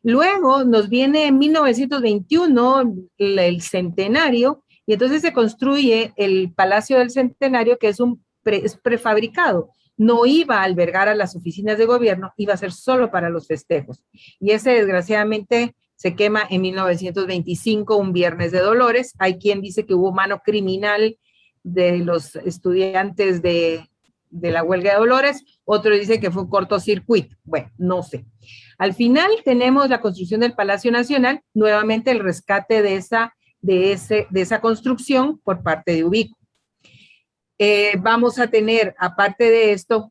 Luego nos viene en 1921 el centenario, y entonces se construye el Palacio del Centenario, que es prefabricado. No iba a albergar a las oficinas de gobierno, iba a ser solo para los festejos. Y ese desgraciadamente se quema en 1925, un Viernes de Dolores. Hay quien dice que hubo mano criminal de los estudiantes de la huelga de Dolores, otro dice que fue un cortocircuito. Bueno, no sé. Al final tenemos la construcción del Palacio Nacional, nuevamente el rescate de esa construcción por parte de Ubico. Vamos a tener, aparte de esto,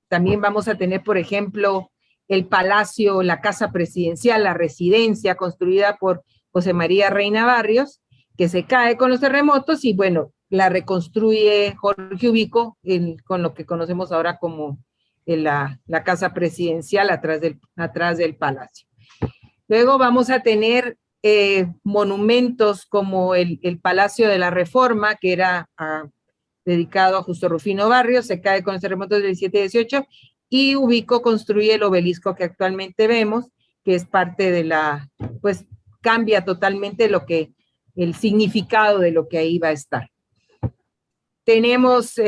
también vamos a tener, por ejemplo, el palacio, la casa presidencial, la residencia construida por José María Reina Barrios, que se cae con los terremotos y bueno, la reconstruye Jorge Ubico con lo que conocemos ahora como la casa presidencial atrás del palacio. Luego vamos a tener monumentos como el Palacio de la Reforma, que era dedicado a Justo Rufino Barrios, se cae con los terremotos del 17 y 18, y Ubico construye el obelisco que actualmente vemos, que es parte de pues cambia totalmente el significado de lo que ahí va a estar. Tenemos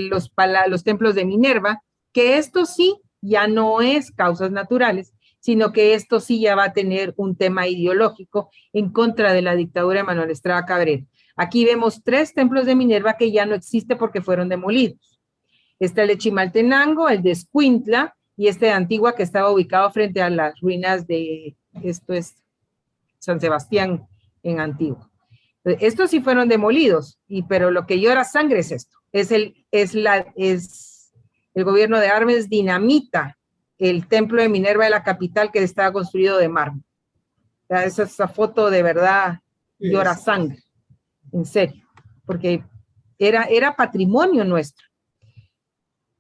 los templos de Minerva, que esto sí ya no es causas naturales, sino que esto sí ya va a tener un tema ideológico en contra de la dictadura de Manuel Estrada Cabrera. Aquí vemos 3 templos de Minerva que ya no existen porque fueron demolidos. Está el de Chimaltenango, el de Escuintla y este de Antigua, que estaba ubicado frente a las ruinas de, esto es San Sebastián en Antigua. Estos sí fueron demolidos, pero lo que llora sangre es esto. El gobierno de Arbenz dinamita el templo de Minerva de la capital, que estaba construido de mármol. Esa foto de verdad llora sangre, en serio, porque era patrimonio nuestro.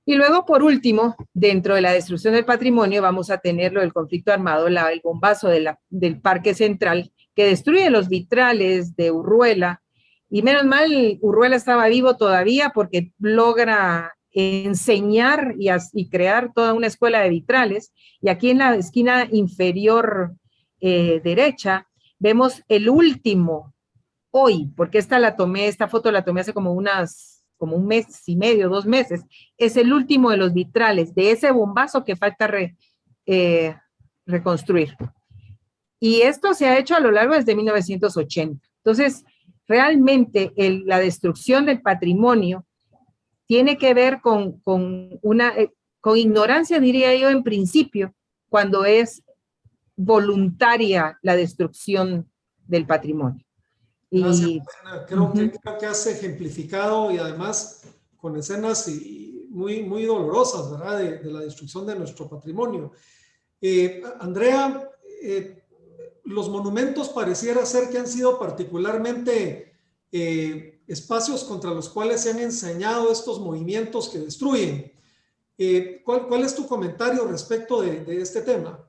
Y luego, por último, dentro de la destrucción del patrimonio, vamos a tener lo del conflicto armado, el bombazo del Parque Central, que destruye los vitrales de Urruela, y menos mal Urruela estaba vivo todavía porque logra enseñar y crear toda una escuela de vitrales. Y aquí en la esquina inferior derecha vemos el último hoy, porque esta foto la tomé hace como un mes y medio, 2 meses. Es el último de los vitrales, de ese bombazo que falta reconstruir. Y esto se ha hecho a lo largo desde 1980. Entonces, realmente la destrucción del patrimonio tiene que ver con ignorancia, diría yo, en principio, cuando es voluntaria la destrucción del patrimonio. Gracias, Lorena. Creo que has ejemplificado y además con escenas muy, muy dolorosas, ¿verdad? De la destrucción de nuestro patrimonio. Andrea, los monumentos pareciera ser que han sido particularmente espacios contra los cuales se han ensañado estos movimientos que destruyen. ¿Cuál es tu comentario respecto de este tema?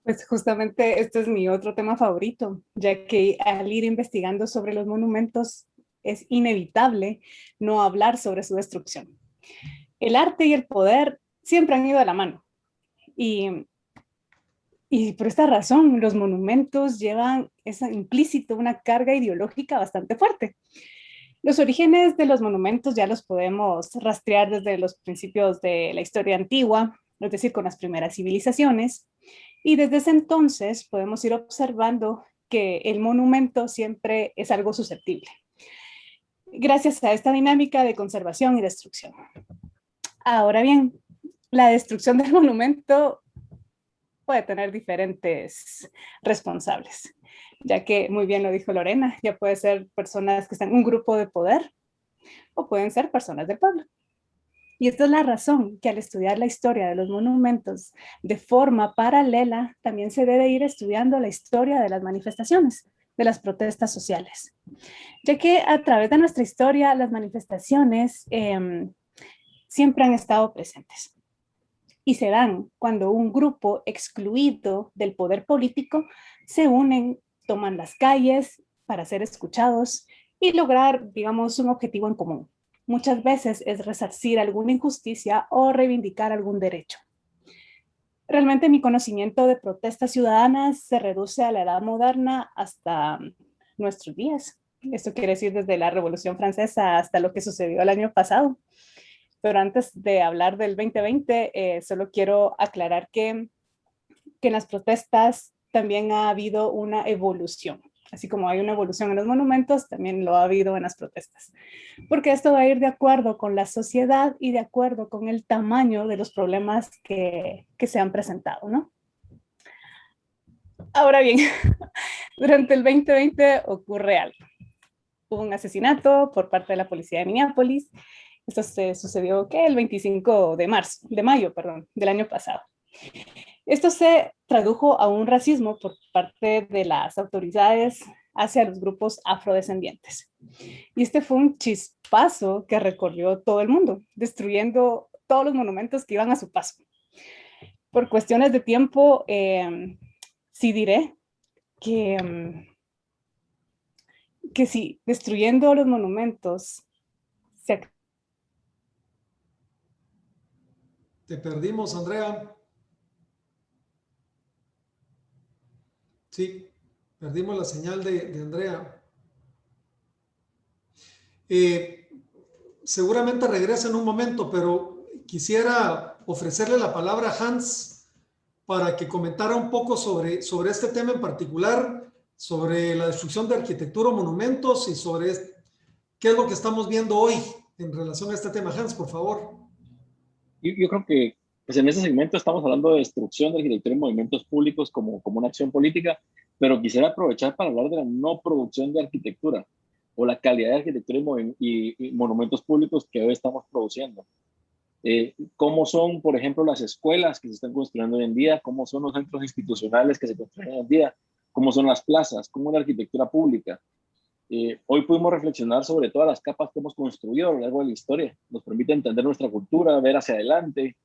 Pues justamente este es mi otro tema favorito, ya que al ir investigando sobre los monumentos es inevitable no hablar sobre su destrucción. El arte y el poder siempre han ido de la mano. Y por esta razón, los monumentos llevan implícito una carga ideológica bastante fuerte. Los orígenes de los monumentos ya los podemos rastrear desde los principios de la historia antigua, es decir, con las primeras civilizaciones. Y desde ese entonces podemos ir observando que el monumento siempre es algo susceptible, gracias a esta dinámica de conservación y destrucción. Ahora bien, la destrucción del monumento puede tener diferentes responsables, ya que muy bien lo dijo Lorena, ya puede ser personas que están en un grupo de poder o pueden ser personas del pueblo. Y esta es la razón que al estudiar la historia de los monumentos de forma paralela, también se debe ir estudiando la historia de las manifestaciones, de las protestas sociales. Ya que a través de nuestra historia, las manifestaciones siempre han estado presentes. Y se dan cuando un grupo excluido del poder político se unen, toman las calles para ser escuchados y lograr, digamos, un objetivo en común. Muchas veces es resarcir alguna injusticia o reivindicar algún derecho. Realmente mi conocimiento de protestas ciudadanas se reduce a la edad moderna hasta nuestros días. Esto quiere decir desde la Revolución Francesa hasta lo que sucedió el año pasado. Pero antes de hablar del 2020, solo quiero aclarar que en las protestas también ha habido una evolución. Así como hay una evolución en los monumentos, también lo ha habido en las protestas. Porque esto va a ir de acuerdo con la sociedad y de acuerdo con el tamaño de los problemas que se han presentado, ¿no? Ahora bien, durante el 2020 ocurre algo. Hubo un asesinato por parte de la policía de Minneapolis. Esto se sucedió, ¿qué? El 25 de mayo, del año pasado. Esto se tradujo a un racismo por parte de las autoridades hacia los grupos afrodescendientes. Y este fue un chispazo que recorrió todo el mundo, destruyendo todos los monumentos que iban a su paso. Por cuestiones de tiempo, sí diré que sí, destruyendo los monumentos se... Te perdimos, Andrea. Sí, perdimos la señal de Andrea. Seguramente regresa en un momento, pero quisiera ofrecerle la palabra a Hans para que comentara un poco sobre este tema en particular, sobre la destrucción de arquitectura o monumentos y sobre qué es lo que estamos viendo hoy en relación a este tema. Hans, por favor. Yo creo que pues en este segmento estamos hablando de destrucción de arquitectura y movimientos públicos como una acción política, pero quisiera aprovechar para hablar de la no producción de arquitectura o la calidad de arquitectura y monumentos públicos que hoy estamos produciendo. Cómo son, por ejemplo, las escuelas que se están construyendo hoy en día, cómo son los centros institucionales que se construyen hoy en día, cómo son las plazas, cómo es la arquitectura pública. Hoy pudimos reflexionar sobre todas las capas que hemos construido a lo largo de la historia. Nos permite entender nuestra cultura, ver hacia adelante.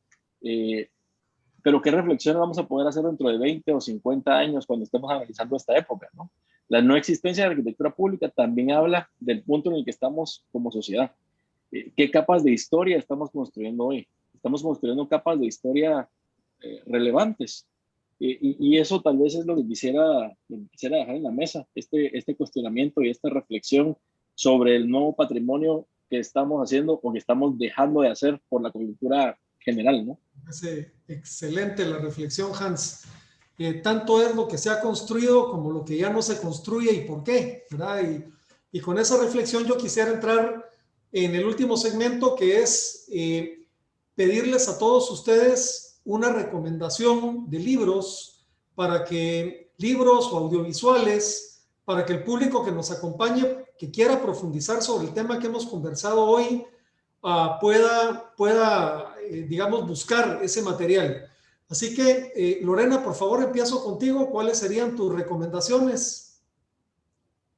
Pero ¿qué reflexiones vamos a poder hacer dentro de 20 o 50 años cuando estemos analizando esta época, ¿no? La no existencia de arquitectura pública también habla del punto en el que estamos como sociedad. ¿Qué capas de historia estamos construyendo hoy? Estamos construyendo capas de historia relevantes. Y eso tal vez es lo que quisiera dejar en la mesa, este cuestionamiento y esta reflexión sobre el nuevo patrimonio que estamos haciendo o que estamos dejando de hacer por la coyuntura general, ¿no? Excelente la reflexión, Hans. Tanto es lo que se ha construido como lo que ya no se construye y por qué, ¿verdad? Y con esa reflexión yo quisiera entrar en el último segmento, que es pedirles a todos ustedes una recomendación de libros libros o audiovisuales, para que el público que nos acompañe, que quiera profundizar sobre el tema que hemos conversado hoy, pueda digamos, buscar ese material. Así que, Lorena, por favor, empiezo contigo. ¿Cuáles serían tus recomendaciones?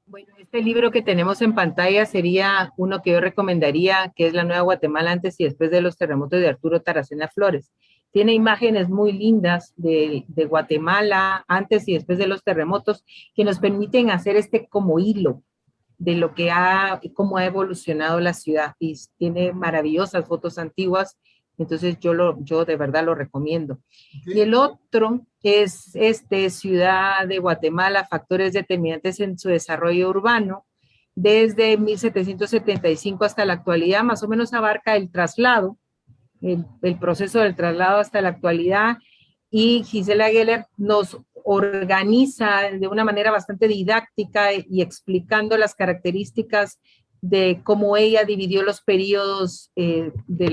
Bueno, este libro que tenemos en pantalla sería uno que yo recomendaría, que es La Nueva Guatemala antes y después de los terremotos, de Arturo Taracena Flores. Tiene imágenes muy lindas de Guatemala antes y después de los terremotos, que nos permiten hacer como hilo de cómo ha evolucionado la ciudad, y tiene maravillosas fotos antiguas. Entonces yo de verdad lo recomiendo. Okay. Y el otro es Ciudad de Guatemala, factores determinantes en su desarrollo urbano, desde 1775 hasta la actualidad. Más o menos abarca el traslado, el proceso del traslado hasta la actualidad, y Gisela Geller nos organiza de una manera bastante didáctica y explicando las características de cómo ella dividió los periodos de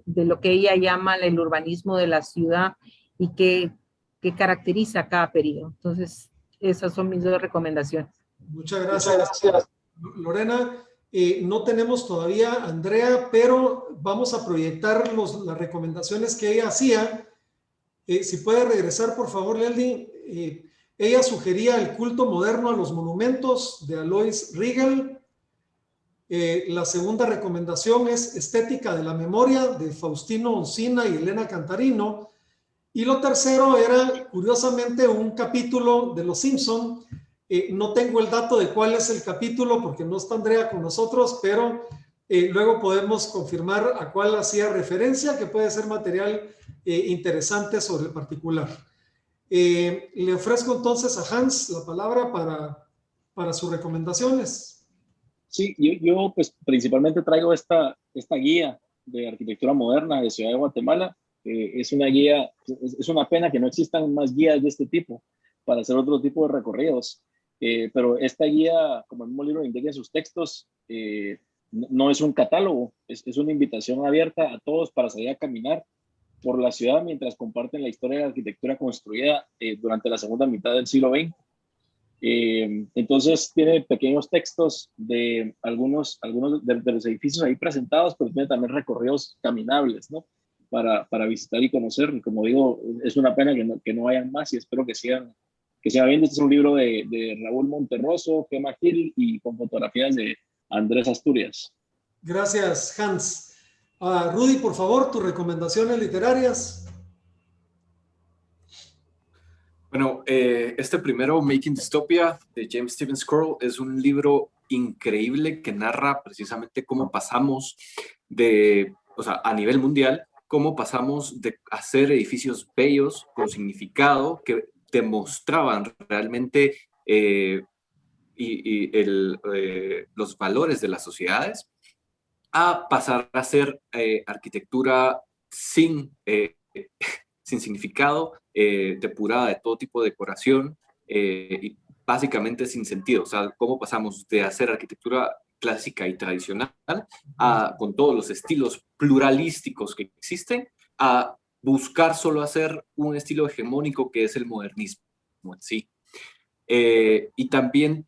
lo que ella llama el urbanismo de la ciudad, y qué caracteriza cada periodo. Entonces, esas son mis dos recomendaciones. Muchas gracias. Lorena. No tenemos todavía a Andrea, pero vamos a proyectar las recomendaciones que ella hacía. Si puede regresar, por favor, Leldi. Ella sugería El culto moderno a los monumentos, de Alois Riegel. La segunda recomendación es Estética de la memoria, de Faustino Oncina y Elena Cantarino. Y lo tercero era, curiosamente, un capítulo de Los Simpson. No tengo el dato de cuál es el capítulo porque no está Andrea con nosotros, pero luego podemos confirmar a cuál hacía referencia, que puede ser material interesante sobre el particular. Le ofrezco entonces a Hans la palabra para sus recomendaciones. Sí, yo pues principalmente traigo esta guía de arquitectura moderna de Ciudad de Guatemala. Es una guía, es una pena que no existan más guías de este tipo para hacer otro tipo de recorridos. Pero esta guía, como el mismo libro indica en sus textos, no es un catálogo, es una invitación abierta a todos para salir a caminar por la ciudad mientras comparten la historia de la arquitectura construida durante la segunda mitad del siglo XX. Entonces tiene pequeños textos de algunos de los edificios ahí presentados, pero tiene también recorridos caminables, ¿no? Para visitar y conocer. Y como digo, es una pena que no vayan más, y espero que sigan viendo. Este es un libro de Raúl Monterroso, Gemma Gil, y con fotografías de Andrés Asturias. Gracias, Hans. Rudy, por favor, tus recomendaciones literarias. Bueno, este primero, Making Dystopia, de James Stephen Scurll, es un libro increíble que narra precisamente cómo pasamos a nivel mundial, cómo pasamos de hacer edificios bellos con significado que demostraban realmente los valores de las sociedades, a pasar a hacer arquitectura sin significado, depurada de todo tipo de decoración, y básicamente sin sentido. O sea, cómo pasamos de hacer arquitectura clásica y tradicional con todos los estilos pluralísticos que existen, a buscar solo hacer un estilo hegemónico que es el modernismo en sí. Y también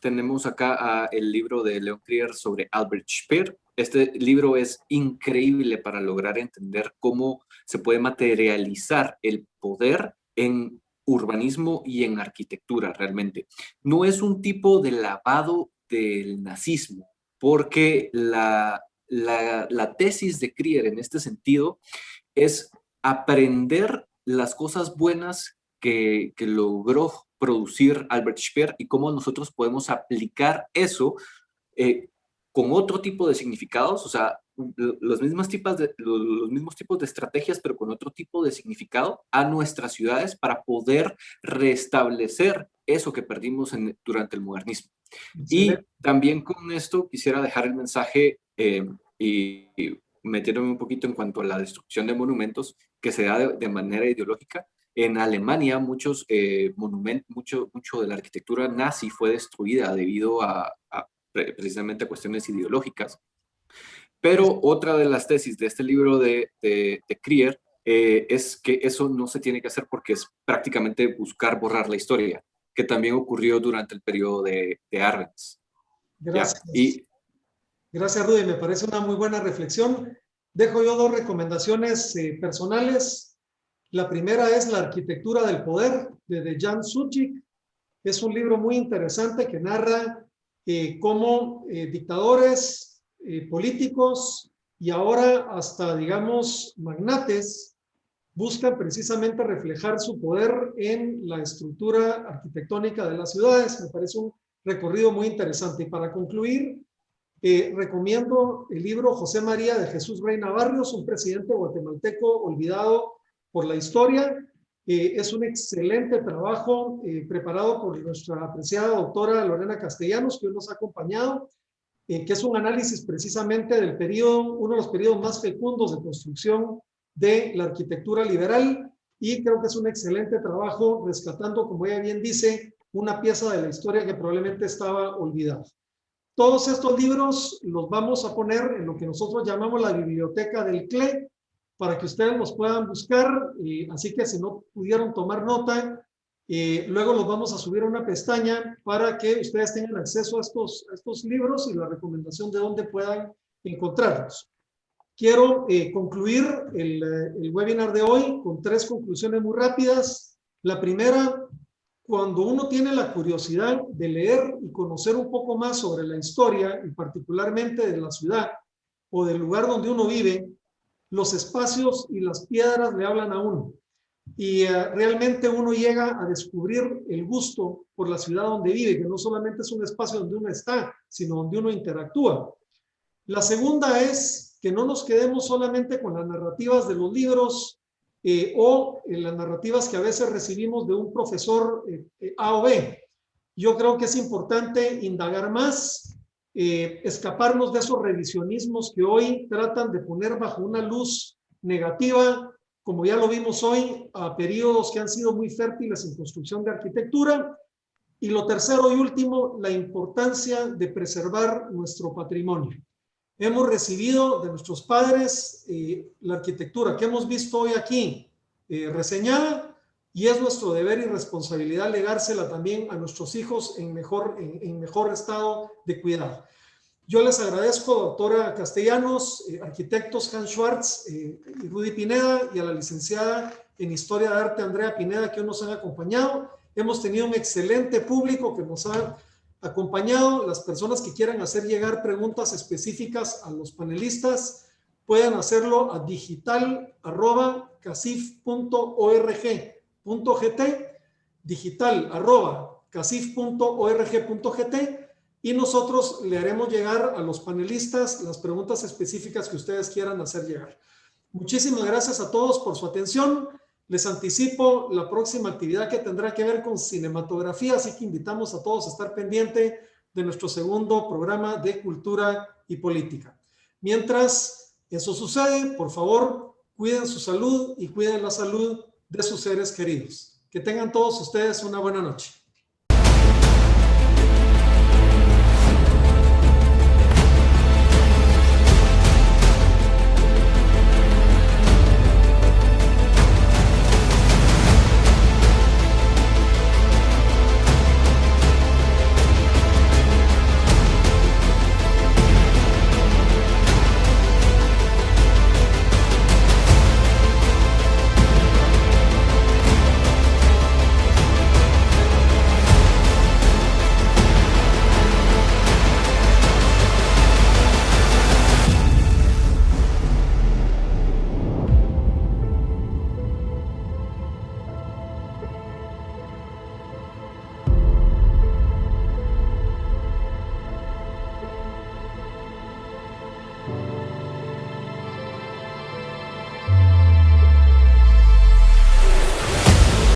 tenemos acá el libro de Leon Krier sobre Albert Speer. Este libro es increíble para lograr entender cómo se puede materializar el poder en urbanismo y en arquitectura realmente. No es un tipo de lavado del nazismo, porque la tesis de Krier en este sentido es aprender las cosas buenas que logró producir Albert Speer y cómo nosotros podemos aplicar eso con otro tipo de significados, o sea, los mismos tipos de estrategias, pero con otro tipo de significado a nuestras ciudades para poder restablecer eso que perdimos durante el modernismo. Y también con esto quisiera dejar el mensaje y metiéndome un poquito en cuanto a la destrucción de monumentos que se da de manera ideológica. En Alemania mucho de la arquitectura nazi fue destruida debido precisamente a cuestiones ideológicas. Pero otra de las tesis de este libro de Krier es que eso no se tiene que hacer porque es prácticamente buscar borrar la historia, que también ocurrió durante el periodo de Arbenz. Gracias. Gracias, Rudy. Me parece una muy buena reflexión. Dejo yo dos recomendaciones personales. La primera es La arquitectura del poder, de Jan Suchik. Es un libro muy interesante que narra cómo dictadores, políticos y ahora hasta, digamos, magnates buscan precisamente reflejar su poder en la estructura arquitectónica de las ciudades. Me parece un recorrido muy interesante. Y para concluir, recomiendo el libro José María de Jesús Reina Barrios, un presidente guatemalteco olvidado por la historia. Es un excelente trabajo preparado por nuestra apreciada doctora Lorena Castellanos, que hoy nos ha acompañado, que es un análisis precisamente del periodo, uno de los periodos más fecundos de construcción de la arquitectura liberal, y creo que es un excelente trabajo rescatando, como ella bien dice, una pieza de la historia que probablemente estaba olvidada. Todos estos libros los vamos a poner en lo que nosotros llamamos la biblioteca del CLE, para que ustedes los puedan buscar, así que si no pudieron tomar nota, luego los vamos a subir a una pestaña para que ustedes tengan acceso a estos libros y la recomendación de dónde puedan encontrarlos. Quiero concluir el webinar de hoy con 3 conclusiones muy rápidas. La primera, cuando uno tiene la curiosidad de leer y conocer un poco más sobre la historia, y particularmente de la ciudad o del lugar donde uno vive, los espacios y las piedras le hablan a uno. Y realmente uno llega a descubrir el gusto por la ciudad donde vive, que no solamente es un espacio donde uno está, sino donde uno interactúa. La segunda es que no nos quedemos solamente con las narrativas de los libros o las narrativas que a veces recibimos de un profesor A o B. Yo creo que es importante indagar más, escaparnos de esos revisionismos que hoy tratan de poner bajo una luz negativa, como ya lo vimos hoy, a periodos que han sido muy fértiles en construcción de arquitectura. Y lo tercero y último, la importancia de preservar nuestro patrimonio. Hemos recibido de nuestros padres la arquitectura que hemos visto hoy aquí reseñada, y es nuestro deber y responsabilidad legársela también a nuestros hijos en mejor estado de cuidado. Yo les agradezco, doctora Castellanos, arquitectos Hans Schwartz y Rudy Pineda, y a la licenciada en Historia de Arte Andrea Pineda, que hoy nos han acompañado. Hemos tenido un excelente público que nos ha acompañado. Las personas que quieran hacer llegar preguntas específicas a los panelistas pueden hacerlo a digital@casif.org.gt, digital@casif.org.gt, y nosotros le haremos llegar a los panelistas las preguntas específicas que ustedes quieran hacer llegar. Muchísimas gracias a todos por su atención. Les anticipo la próxima actividad que tendrá que ver con cinematografía, así que invitamos a todos a estar pendiente de nuestro segundo programa de cultura y política. Mientras eso sucede, por favor, cuiden su salud y cuiden la salud de sus seres queridos. Que tengan todos ustedes una buena noche.